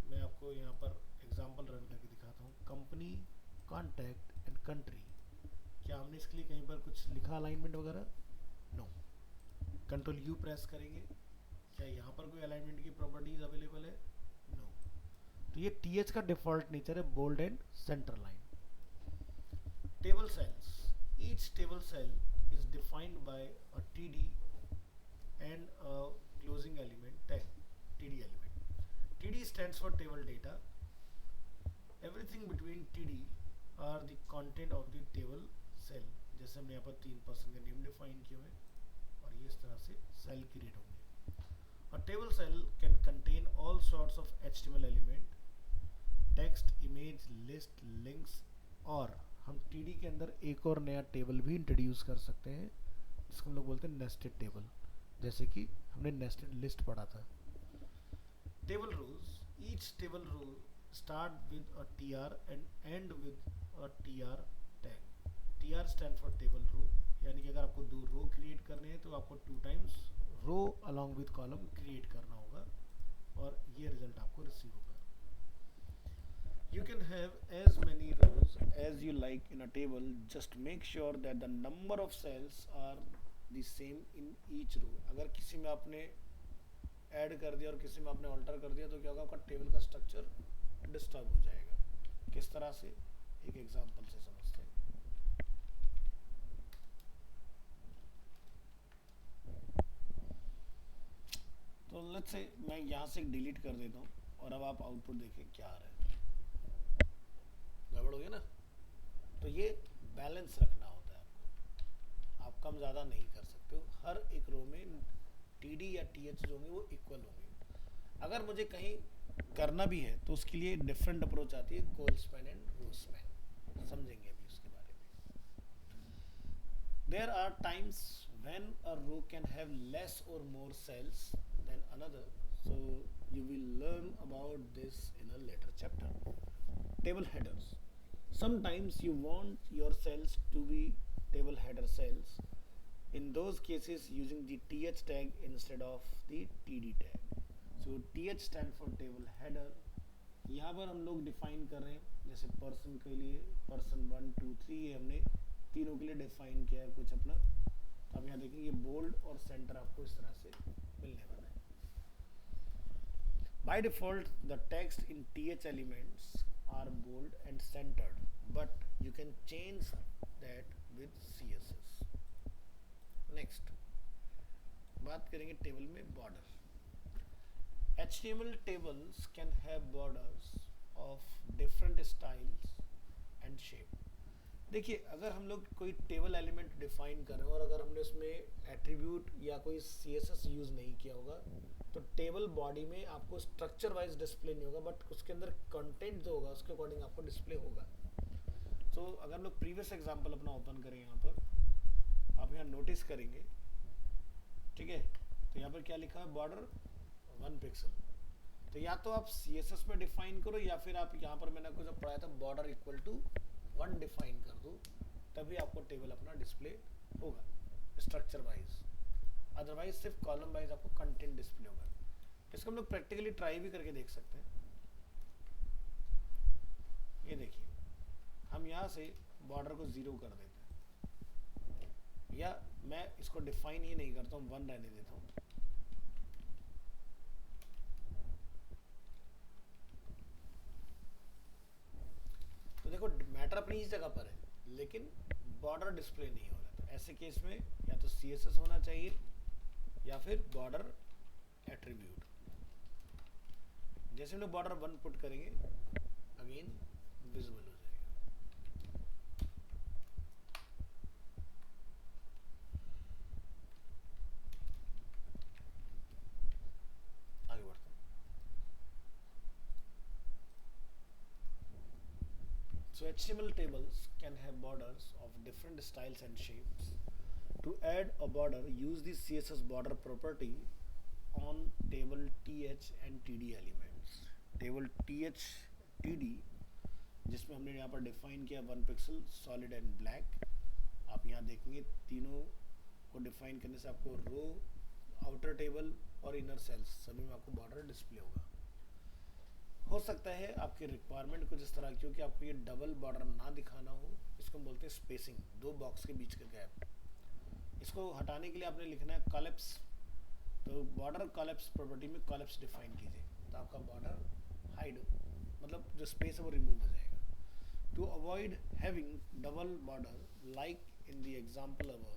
मैं आपको यहाँ पर एग्जांपल रन करके दिखाता हूँ। कंपनी, कॉन्टैक्ट एंड कंट्री, क्या हमने इसके लिए कहीं पर कुछ लिखा अलाइनमेंट वगैरह? नो। कंट्रोल यू प्रेस करेंगे, क्या यहाँ पर कोई अलाइनमेंट की प्रॉपर्टीज अवेलेबल है? नो। तो ये TH का डिफॉल्ट नेचर है, bold and centre line. Table cells, each table cell is defined by a TD and a closing element tag, TD element. TD stands for table data. Everything between TD are the content of the table cell. जैसे हमने यहाँ पर 3% का name define किए हुए, और ये इस तरह से सेल क्रिएट होंगे। A table cell can contain all sorts of HTML element, text, image, list, links, और हम TD के अंदर एक और नया टेबल भी इंट्रोड्यूस कर सकते हैं, जिसको हम लोग बोलते हैं नेस्टेड टेबल, जैसे कि हमने नेस्टेड लिस्ट पढ़ा था। Table rows, each table row start with a TR and end with a TR tag. TR stand for table row, यानी कि अगर आपको 2 रो क्रिएट करने हैं तो आपको 2 times row along with column create करना होगा, और ये रिजल्ट आपको रिसीव होगा. You can have as many rows as you like in a table. Just make sure that the number of cells are the same in each row. अगर किसी में आपने ऐड कर दिया और किसी में आपने ऑल्टर कर दिया तो क्या होगा, आपका टेबल का स्ट्रक्चर डिस्टर्ब हो जाएगा. किस तरह से, एक एग्जांपल से समझते हैं. तो लेट्स से मैं यहाँ से डिलीट कर देता हूँ और अब आप आउटपुट देखें क्या आ रहा है. गड़बड़ हो गया ना. तो ये बैलेंस रखना होता है आपको. आप कम ज़्यादा नहीं कर सकते हो. हर एक रो में टीडी या टीएच जो होंगे वो इक्वल होंगे. अगर मुझे कहीं करना भी है तो उसके लिए डिफरेंट अप्रोच आती है, कोल्समैन एंड रोसमैन. समझेंगे अभी उसके बारे में. There are times when a row can have less or more cells than another. So you will learn about this in a later chapter. Table headers. Sometimes you want your cells to be table header cells. In those cases, using the th tag instead of the td tag. So th stand for table header. यहाँ पर हम लोग define कर रहे हैं, जैसे person के लिए पर्सन 1 2 3 ये हमने तीनों के लिए डिफाइन किया है कुछ अपना. तो आप यहाँ देखेंगे बोल्ड और सेंटर आपको इस तरह से मिलने वाला है. By default, the text in th elements are bold and centered, but you can change that with CSS. Next, बात करेंगे टेबल में border. HTML tables can have borders of different styles and shape. देखिए, अगर हम लोग कोई table element define कर रहे हैं और अगर हमने उसमें एट्रीब्यूट या कोई CSS यूज़ नहीं किया होगा तो टेबल बॉडी में आपको स्ट्रक्चर वाइज डिस्प्ले नहीं होगा, बट उसके अंदर कंटेंट जो होगा उसके अकॉर्डिंग आपको डिस्प्ले होगा. तो अगर हम लोग प्रीवियस एग्जांपल अपना ओपन करें, यहाँ पर आप यहाँ नोटिस करेंगे, ठीक है, तो यहाँ पर क्या लिखा है, बॉर्डर 1 पिक्सल. तो या तो आप CSS में डिफाइन करो या फिर आप यहाँ पर मैंने कुछ पढ़ाया था बॉर्डर इक्वल टू 1 डिफाइन कर दो, तभी आपको टेबल अपना डिस्प्ले होगा स्ट्रक्चर वाइज. अदरवाइज सिर्फ कॉलम वाइज आपको कंटेंट डिस्प्ले होगा. इसको हम लोग प्रैक्टिकली ट्राई भी करके देख सकते हैं. ये देखिए, हम यहाँ से बॉर्डर को 0 कर देते हैं, या मैं इसको डिफाइन ही नहीं करता हूँ, 1 रहने देता हूँ. तो देखो मैटर अपनी ही जगह पर है, लेकिन बॉर्डर डिस्प्ले नहीं हो रहा. तो ऐसे केस में या तो CSS होना चाहिए या फिर बॉर्डर एट्रीब्यूट. जैसे हम लोग बॉर्डर 1 पुट करेंगे, अगेन विजिबल हो जाएगा. आगे बढ़ते हैं. So HTML tables can have borders of different styles and shapes. To add a border, use the CSS border property on table th and td elements. Table th td जिसमें हमने यहाँ पर define किया 1 पिक्सल सॉलिड एंड ब्लैक. आप यहाँ देखेंगे तीनों को डिफाइन करने से आपको रो, आउटर टेबल और इनर सेल्स सभी में आपको बॉर्डर डिस्प्ले होगा. हो सकता है आपकी रिक्वायरमेंट कुछ इस तरह की हो कि आपको ये डबल बॉर्डर ना दिखाना हो. इसको हम बोलते हैं स्पेसिंग, 2 बॉक्स के बीच का गैप. इसको हटाने के लिए आपने लिखना है कॉलेप्स. तो बॉर्डर कॉलेप्स प्रॉपर्टी में कॉलेप्स डिफाइन कीजिए, तो आपका बॉर्डर हाइड, मतलब जो स्पेस है वो रिमूव हो जाएगा. To avoid having double border like in the example above,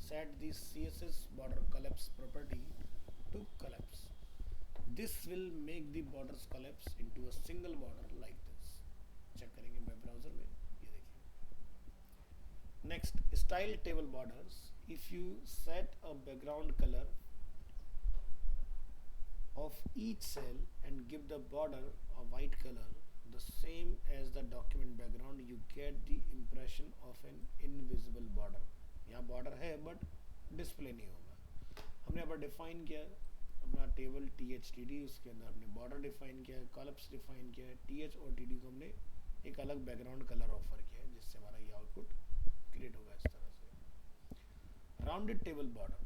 set the CSS border collapse property to collapse. This will make the borders collapse into a single border like this. Check करेंगे web browser में, ये देखिए. Next, style table borders. If you set a background color of each cell and give the border a white color, the same as the document background, you get the impression of an invisible border. यहाँ border है but display नहीं होगा. हमने यहाँ पर define किया अपना table THTD, उसके अंदर हमने बॉर्डर डिफाइन किया है, कॉलम्स डिफाइन किया है, TH और TD को हमने एक अलग बैकग्राउंड कलर ऑफर किया है, जिससे हमारा ये आउटपुट क्रिएट होगा इस तरह से. Rounded table border.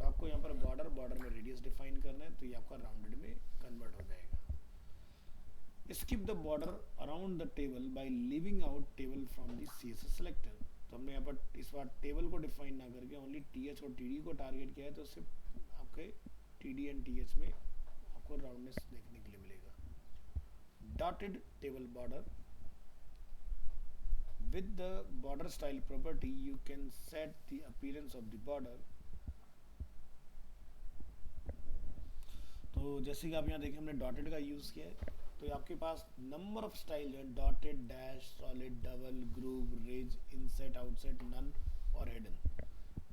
तो आपको यहाँ पर बॉर्डर में रेडियस डिफाइन करना है, तो ये आपका राउंडेड में कन्वर्ट हो जाएगा। Skip the border around the table by leaving out table from the CSS selector. तो हमने यहाँ पर इस बार टेबल को डिफाइन ना करके ओनली TH और TD को टारगेट किया है, तो सिर्फ आपके TD एंड TH में आपको राउंडनेस देखने के लिए मिलेगा। Dotted table border with the border style property you can set the appearance of the border। तो जैसे कि आप यहाँ देखें हमने डॉटेड का यूज किया है, तो आपके पास नंबर ऑफ स्टाइल है, dotted, dash, solid, double, groove, ridge, inset, outset, none और हिडन।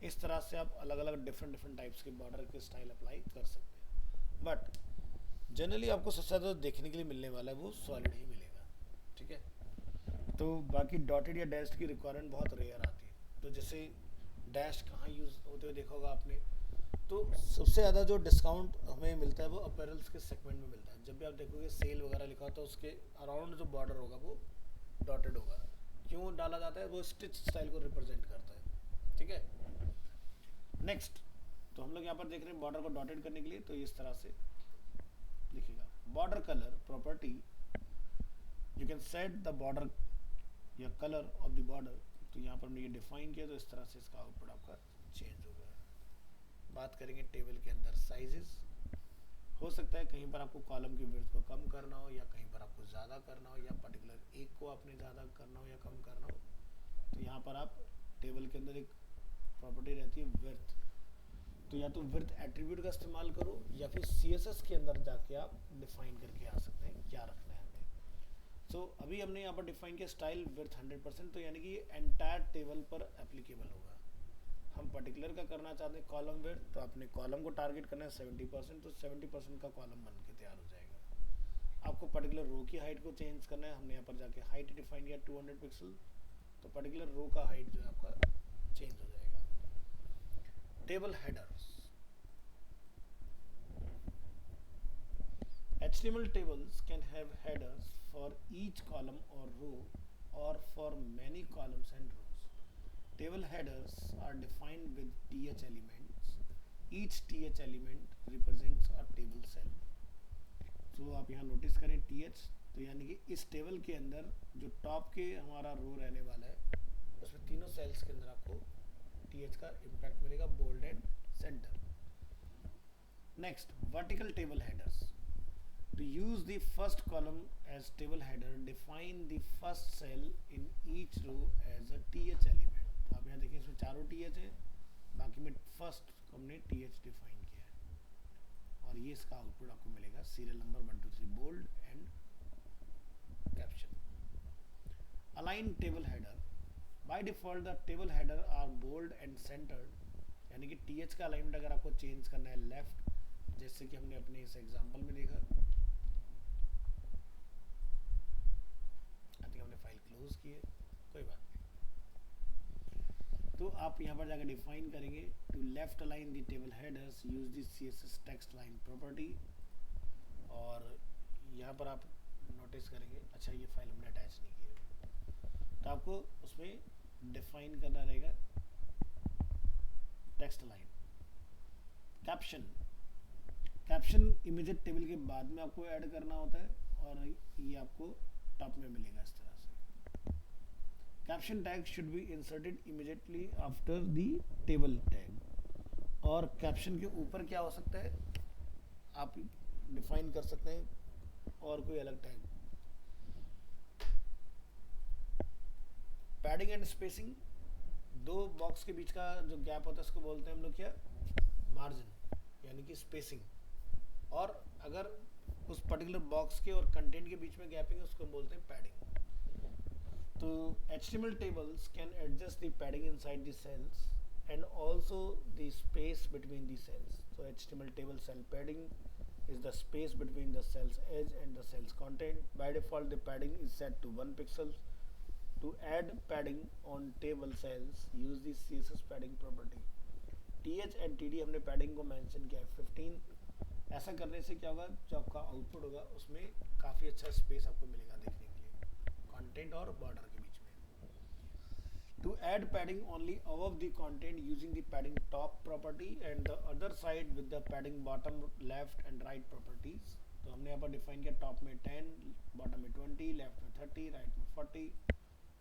इस तरह से आप अलग अलग डिफरेंट टाइप्स के बॉर्डर के स्टाइल अप्लाई कर सकते हैं, बट जनरली आपको सबसे ज़्यादा देखने के लिए मिलने वाला है वो सॉलिड ही मिलेगा, ठीक है। तो बाकी डॉटेड या डैश्ड की रिक्वायरमेंट बहुत रेयर आती है। तो जैसे डैश कहाँ यूज़ होते हुए देखा होगा आपने, तो सबसे ज़्यादा जो डिस्काउंट हमें मिलता है वो अपैरल्स के सेगमेंट में मिलता है। जब भी आप देखोगे सेल वगैरह लिखा होता है, उसके अराउंड जो बॉर्डर होगा वो डॉटेड होगा। क्यों डाला जाता है? वो स्टिच स्टाइल को रिप्रेजेंट करता है, ठीक है। नेक्स्ट, तो हम लोग यहाँ पर देख रहे हैं बॉर्डर को डॉटेड करने के लिए, तो इस तरह से लिखेगा। Border colour property, you can set the border या कलर ऑफ द बॉर्डर। तो यहाँ पर हमने ये डिफाइन किया, तो इस तरह से इसका आउटपुट आपका चेंज हो गया। बात करेंगे टेबल के अंदर साइजेस। हो सकता है कहीं पर आपको कॉलम की विड्थ को कम करना हो, या कहीं पर आपको ज़्यादा करना हो, या पर्टिकुलर एक को आपने ज़्यादा करना हो या कम करना हो। तो यहाँ पर आप टेबल के अंदर एक प्रॉपर्टी रहती है विड्थ, तो या तो विड्थ एट्रीब्यूट का इस्तेमाल करो, या फिर CSS के अंदर जाके आप डिफाइन करके आ सकते हैं क्या रखना है हमें। तो अभी हमने यहाँ पर डिफाइन किया स्टाइल विड्थ 100%, तो यानी कि ये एंटायर टेबल पर एप्लीकेबल होगा। हम पर्टिकुलर का करना चाहते हैं कॉलम विड्थ, तो आपने कॉलम को टारगेट करना है 70%, तो 70% का कॉलम बन के तैयार हो जाएगा। आपको पर्टिकुलर रो की हाइट को चेंज करना है, हमने यहाँ पर जाके हाइट डिफाइन किया 200 पिक्सल, तो पर्टिकुलर रो का हाइट जो है आपका चेंज हो जाएगा। Table headers. HTML tables can have headers for each column or row or for many columns and rows. Table headers are defined with TH elements. Each TH element represents a table cell. तो आप यहाँ notice करें TH, तो यानी कि इस table के अंदर जो टॉप के हमारा रो रहने वाला है, उसमें तीनों सेल्स के अंदर आपको TH का इम्पैक्ट मिलेगा, bold and centre. Next, vertical table headers. To use the first column as table header, define the first cell in each row as a TH element। तो आप यहाँ देखिए इसमें चारों TH है, बाकी में फर्स्ट हमने TH डिफाइन किया है, और ये इसका आउटपुट आपको मिलेगा serial number 1 2 3 bold and caption. Align table header. By default the table header are bold and centred, यानी कि TH का अलाइनमेंट अगर आपको चेंज करना है लेफ्ट, जैसे कि हमने अपने इस एग्जांपल में देखा, हमने फाइल क्लोज की है, कोई बात नहीं। तो आप यहाँ पर जाकर डिफाइन करेंगे to left align the table headers use the CSS text line property, और यहाँ पर आप नोटिस करेंगे, अच्छा ये फाइल हमने अटैच नहीं की है, तो आपको उसमें डिफाइन करना रहेगा टेक्स्ट लाइन। कैप्शन। कैप्शन इमेजेट टेबल के बाद में आपको ऐड करना होता है, और ये आपको टॉप में मिलेगा इस तरह से। Caption tag should be inserted immediately after the table tag, और कैप्शन के ऊपर क्या हो सकता है आप डिफाइन कर सकते हैं, और कोई अलग टैग। Padding and spacing. दो बॉक्स के बीच का जो गैप होता है उसको बोलते हैं हम लोग क्या, मार्जिन, यानी कि स्पेसिंग। और अगर उस पर्टिकुलर बॉक्स के और कंटेंट के बीच में गैपिंग है उसको बोलते हैं पैडिंग। तो HTML tables can adjust the padding inside the cells and also the space between the cells. So HTML table cell padding is the space between the cell's edge and the cell's content. By default the padding is set to 1 pixel. To add padding on table cells, use the CSS padding property. TH and TD हमने padding को mention किया है 15। ऐसा करने से क्या होगा, जो आपका आउटपुट होगा उसमें काफ़ी अच्छा स्पेस आपको मिलेगा देखने के लिए, कंटेंट और बॉर्डर के बीच में। To add padding only above the content using the padding top property and the other side with the padding bottom left and right properties. तो हमने यहाँ पर डिफाइन किया टॉप में 10, बॉटम में 20, लेफ्ट में 30, राइट में 40.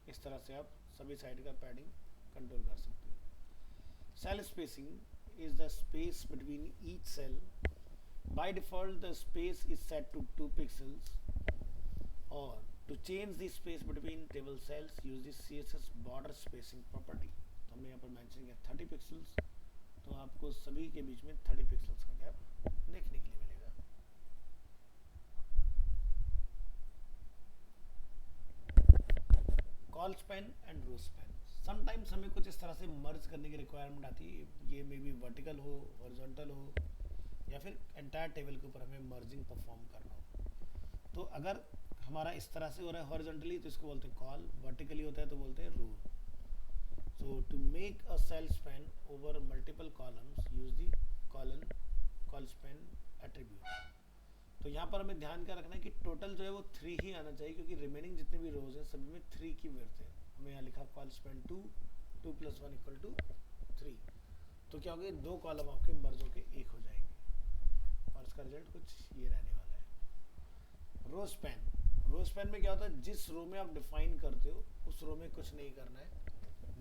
इस तरह से आप सभी साइड का पैडिंग कंट्रोल कर सकते हो. Cell spacing is the space between each cell. By default the space is set to 2 pixels, or to change the space between table cells use the CSS border spacing property. तो हमने यहाँ पर mention किया 30 pixels. तो आपको सभी के बीच में 30 पिक्सल्स का गैप देखने के लिए मिलेगा. Col span and row span. Sometimes हमें कुछ इस तरह से मर्ज करने की रिक्वायरमेंट आती है. ये मे बी वर्टिकल हो, हॉरिजॉन्टल हो, या फिर एंटायर टेबल के ऊपर हमें मर्जिंग परफॉर्म करना हो. तो अगर हमारा इस तरह से हो रहा है हॉरिजॉन्टली तो इसको बोलते हैं कॉल, वर्टिकली होता है तो बोलते हैं row. So to make a cell span over multiple columns use the col span attribute. तो यहाँ पर हमें ध्यान क्या रखना है कि टोटल जो है वो 3 ही आना चाहिए, क्योंकि रिमेनिंग जितने भी रोज हैं सभी में 3 की विड्थ है. हमें यहाँ लिखा कॉल स्पैन 2, 2 + 1 = 3. तो क्या होगा, 2 कॉलम आपके मर्ज होके एक हो जाएंगे और इसका रिजल्ट कुछ ये रहने वाला है. रो स्पैन में क्या होता है, जिस रो में आप डिफाइन करते हो उस रो में कुछ नहीं करना है.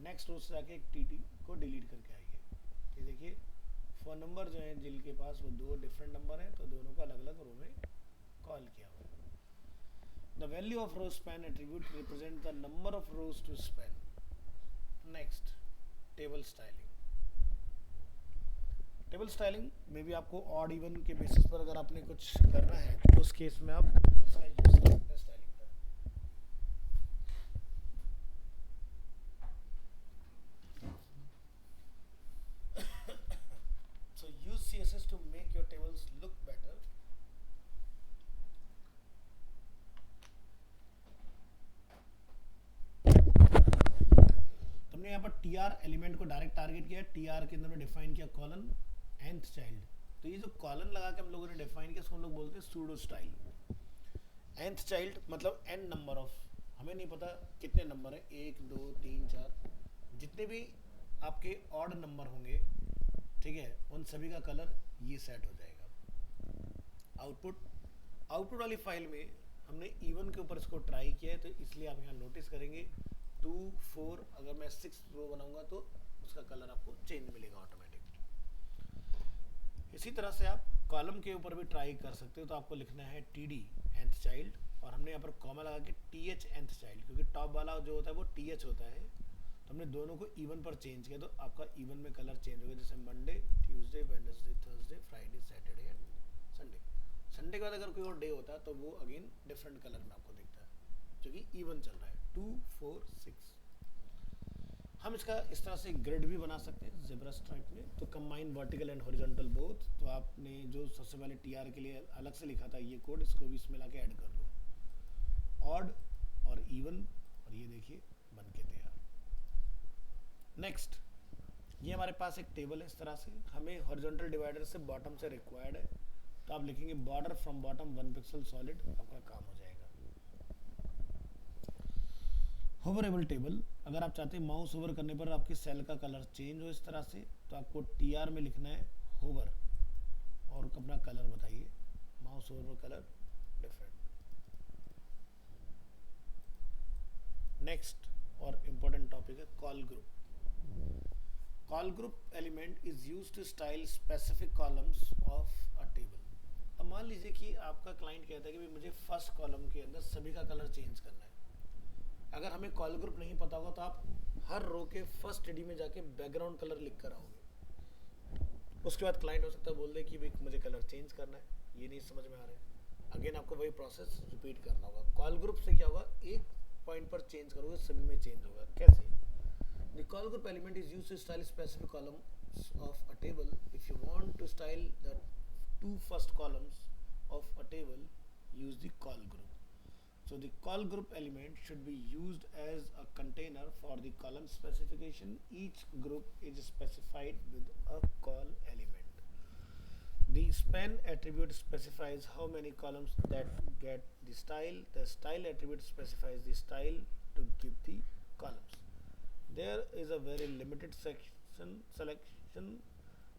नेक्स्ट रो से जाके एक टीटी को डिलीट करके आइए. ये देखिए फोन नंबर जो है जिनके पास वो 2 डिफरेंट नंबर हैं, तो दोनों को अलग अलग रो में कॉल किया हुआ है. The value of row span attribute represent the number of rows to span. Next, table styling. Table styling में भी आपको ऑड इवन के बेसिस पर अगर आपने कुछ करना है तो उस केस में आप इसका यूज कर सकते हैं स्टाइलिंग का. So use CSS to make your tables look better. हमने यहाँ पर TR एलिमेंट को डायरेक्ट टारगेट किया. TR के अंदर में डिफाइन किया कॉलन nth चाइल्ड. तो ये जो कॉलन लगा के हम लोगों ने डिफाइन किया इसको हम लोग बोलते हैं सूडो स्टाइल. nth चाइल्ड मतलब n नंबर ऑफ, हमें नहीं पता कितने नंबर है, 1 2 3 4, जितने भी आपके ऑड नंबर होंगे, ठीक है, उन सभी का कलर ये सेट हो जाएगा. आउटपुट वाली फाइल में हमने इवन के ऊपर इसको ट्राई किया है, तो इसलिए आप यहाँ नोटिस करेंगे 2 4, अगर मैं 6 रो बनाऊंगा तो उसका कलर आपको चेंज मिलेगा ऑटोमेटिक. इसी तरह से आप कॉलम के ऊपर भी ट्राई कर सकते हो. तो आपको लिखना है TD nth चाइल्ड, और हमने यहाँ पर कॉमा लगा के TH nth चाइल्ड, क्योंकि टॉप वाला जो होता है वो TH होता है. तो हमने दोनों को इवन पर चेंज किया, तो आपका इवन में कलर चेंज होगा. जैसे Monday, Tuesday, Wednesday, Thursday, Friday, Saturday and Sunday. Sunday के बाद अगर कोई और डे होता है तो वो अगेन डिफरेंट कलर में आपको दिखता है, जो कि इवन चल रहा है. 2 4 6. हम इसका इस तरह से ग्रिड भी बना सकते हैं ज़ेब्रा स्ट्राइप में. तो combine vertical and horizontal both. तो आपने जो सबसे पहले TR के लिए अलग से लिखा था ये कोड, इसको भी इसमें लाके ऐड कर लो. ऑड और इवन, और ये देखिए बन के तैयार. नेक्स्ट, ये हमारे पास एक टेबल है. इस तरह से हमें हॉरिजॉन्टल डिवाइडर से बॉटम से रिक्वायर्ड है, तो आप लिखेंगे border from bottom 1 pixel solid, आपका काम हो जाएगा. होवरेबल टेबल, अगर आप चाहते हैं माउस होवर करने पर आपकी सेल का कलर चेंज हो इस तरह से, तो आपको TR में लिखना है होवर और अपना कलर बताइए. Mouse hover colour different. Next और इम्पोर्टेंट टॉपिक है col group. Col group element is use to style specific columns of a table. अब मान लीजिए कि आपका क्लाइंट कहता है कि मुझे फर्स्ट कॉलम के अंदर सभी का कलर चेंज करना है. अगर हमें कॉल ग्रुप नहीं पता होगा तो आप हर रो के फर्स्ट डी में जाके बैकग्राउंड कलर लिख कर आओगे. उसके बाद क्लाइंट हो सकता है बोल दे कि भाई मुझे कलर चेंज करना है, ये नहीं समझ में आ रहा है. अगेन आपको वही प्रोसेस रिपीट करना होगा. कॉल ग्रुप से क्या होगा, एक पॉइंट पर चेंज करोगे सभी में चेंज होगा. कैसे? The col group element is used to style specific columns of a table. If you want to style the 2 first columns of a table, use the call group. So the call group element should be used as a container for the column specification. Each group is specified with a call element. The span attribute specifies how many columns that get the style. The style attribute specifies the style to give the columns. there is a very limited selection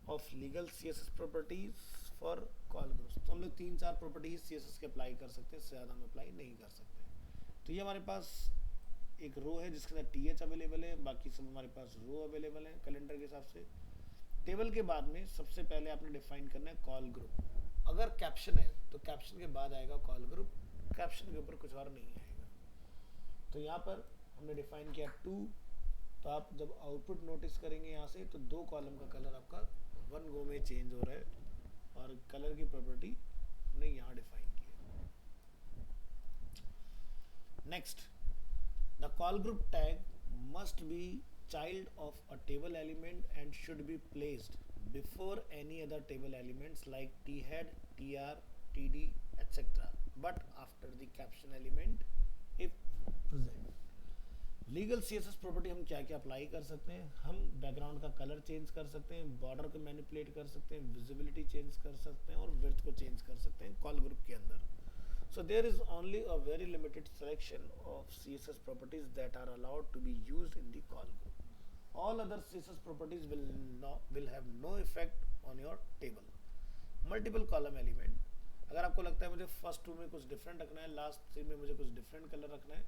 of legal CSS properties for call groups. तो हम लोग 3-4 properties CSS के apply कर सकते हैं, इससे ज़्यादा हम अप्लाई नहीं कर सकते। तो ये हमारे पास एक रो है जिसके अंदर TH अवेलेबल है, बाकी सब हमारे पास रो अवेलेबल है कैलेंडर के हिसाब से। टेबल के बाद में सबसे पहले आपने डिफाइन करना है कॉल ग्रुप। अगर कैप्शन है तो कैप्शन के बाद आएगा कॉल ग्रुप, कैप्शन के ऊपर कुछ और नहीं आएगा। तो यहाँ पर हमने डिफाइन किया 2, तो आप जब आउटपुट नोटिस करेंगे यहाँ से तो 2 कॉलम का कलर आपका 1 गो में चेंज हो रहा है, और कलर की प्रॉपर्टी हमने यहाँ डिफाइन की है। Next, the col group tag must be child of a table element and should be placed before any other table elements like thead, tr, td, etc. but after the caption element if present. Legal CSS property हम क्या क्या apply कर सकते हैं? हम background का colour change कर सकते हैं, बॉर्डर को मैनिपुलेट कर सकते हैं, विजिबिलिटी चेंज कर सकते हैं और विड्थ को चेंज कर सकते हैं कॉल ग्रुप के अंदर। So there is only a very limited selection of CSS properties that are allowed to be used in the call group. All other CSS properties will have no effect on your table. Multiple column element. अगर आपको लगता है मुझे first 2 में कुछ different रखना है, last 3 में मुझे कुछ डिफरेंट कलर रखना है,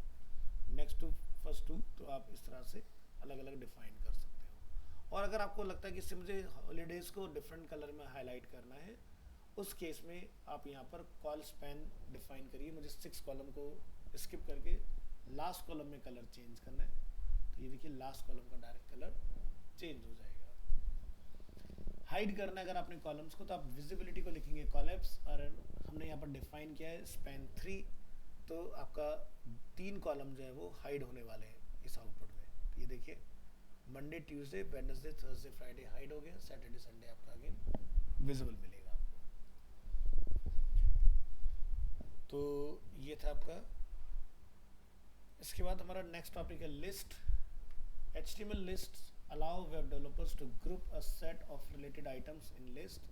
नेक्स्ट टू फर्स्ट 2, तो आप इस तरह से अलग अलग डिफाइन कर सकते हो। और अगर आपको लगता है कि इससे मुझे हॉलीडेज को डिफरेंट कलर में हाईलाइट करना है, उस केस में आप यहाँ पर कॉल स्पैन डिफाइन करिए। मुझे 6 कॉलम को स्किप करके लास्ट कॉलम में कलर चेंज करना है, तो ये देखिए लास्ट कॉलम का डायरेक्ट कलर चेंज हो जाएगा। हाइड करना है अगर आपने कॉलम्स को, तो आप विजिबिलिटी को लिखेंगे कॉलैप्स, और हमने यहाँ पर डिफाइन किया है स्पैन 3, तो आपका 3 कॉलम जो है वो हाइड होने वाले हैं इस आउटपुट में। तो ये देखिए Monday, Tuesday, Wednesday, Thursday, Friday hide हो गया, सैटरडे, संडे आपका अगेन विजिबल मिलेगा। तो ये था आपका। इसके बाद हमारा नेक्स्ट टॉपिक है list. HTML lists allow web developers to group a set of related items in list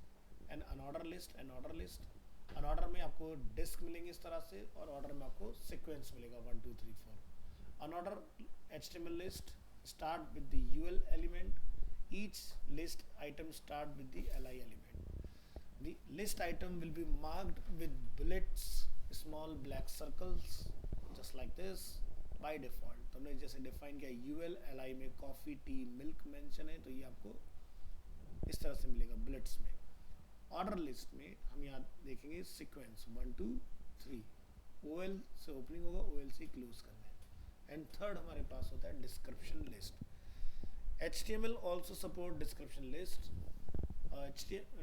and unorder list and order list। unorder में आपको डिस्क मिलेंगे इस तरह से, और ऑर्डर में आपको सीक्वेंस मिलेगा 1 2 3 4। unorder HTML list start with the UL element, each list item start with the LI element। the list item will be marked with bullets, small black circles just like this by default। तो हमने जैसे define किया UL LI में coffee, T, milk mention है, तो ये आपको इस तरह से मिलेगा बुलेट्स में। ऑर्डर लिस्ट में हम यहाँ देखेंगे सीक्वेंस 1 2 3, OL से ओपनिंग होगा, OL से क्लोज करना है। एंड थर्ड हमारे पास होता है description list. HTML also support description list।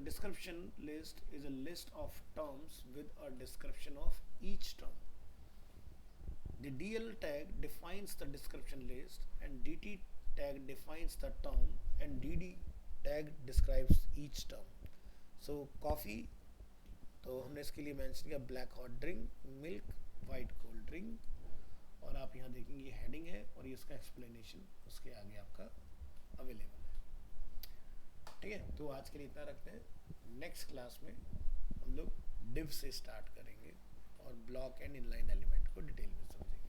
Description list is a list of terms with a description of each term। The DL tag defines the description list and DT tag defines the term and DD tag describes each term। So coffee, तो हमने इसके लिए mention किया black hot drink, milk, white cold drink, और आप यहाँ देखेंगे ये हेडिंग है और ये इसका एक्सप्लेनेशन उसके आगे आपका अवेलेबल है। ठीक है, तो आज के लिए इतना रखते हैं। नेक्स्ट क्लास में हम लोग डिव से स्टार्ट करेंगे और ब्लॉक एंड इनलाइन एलिमेंट को डिटेल में समझेंगे।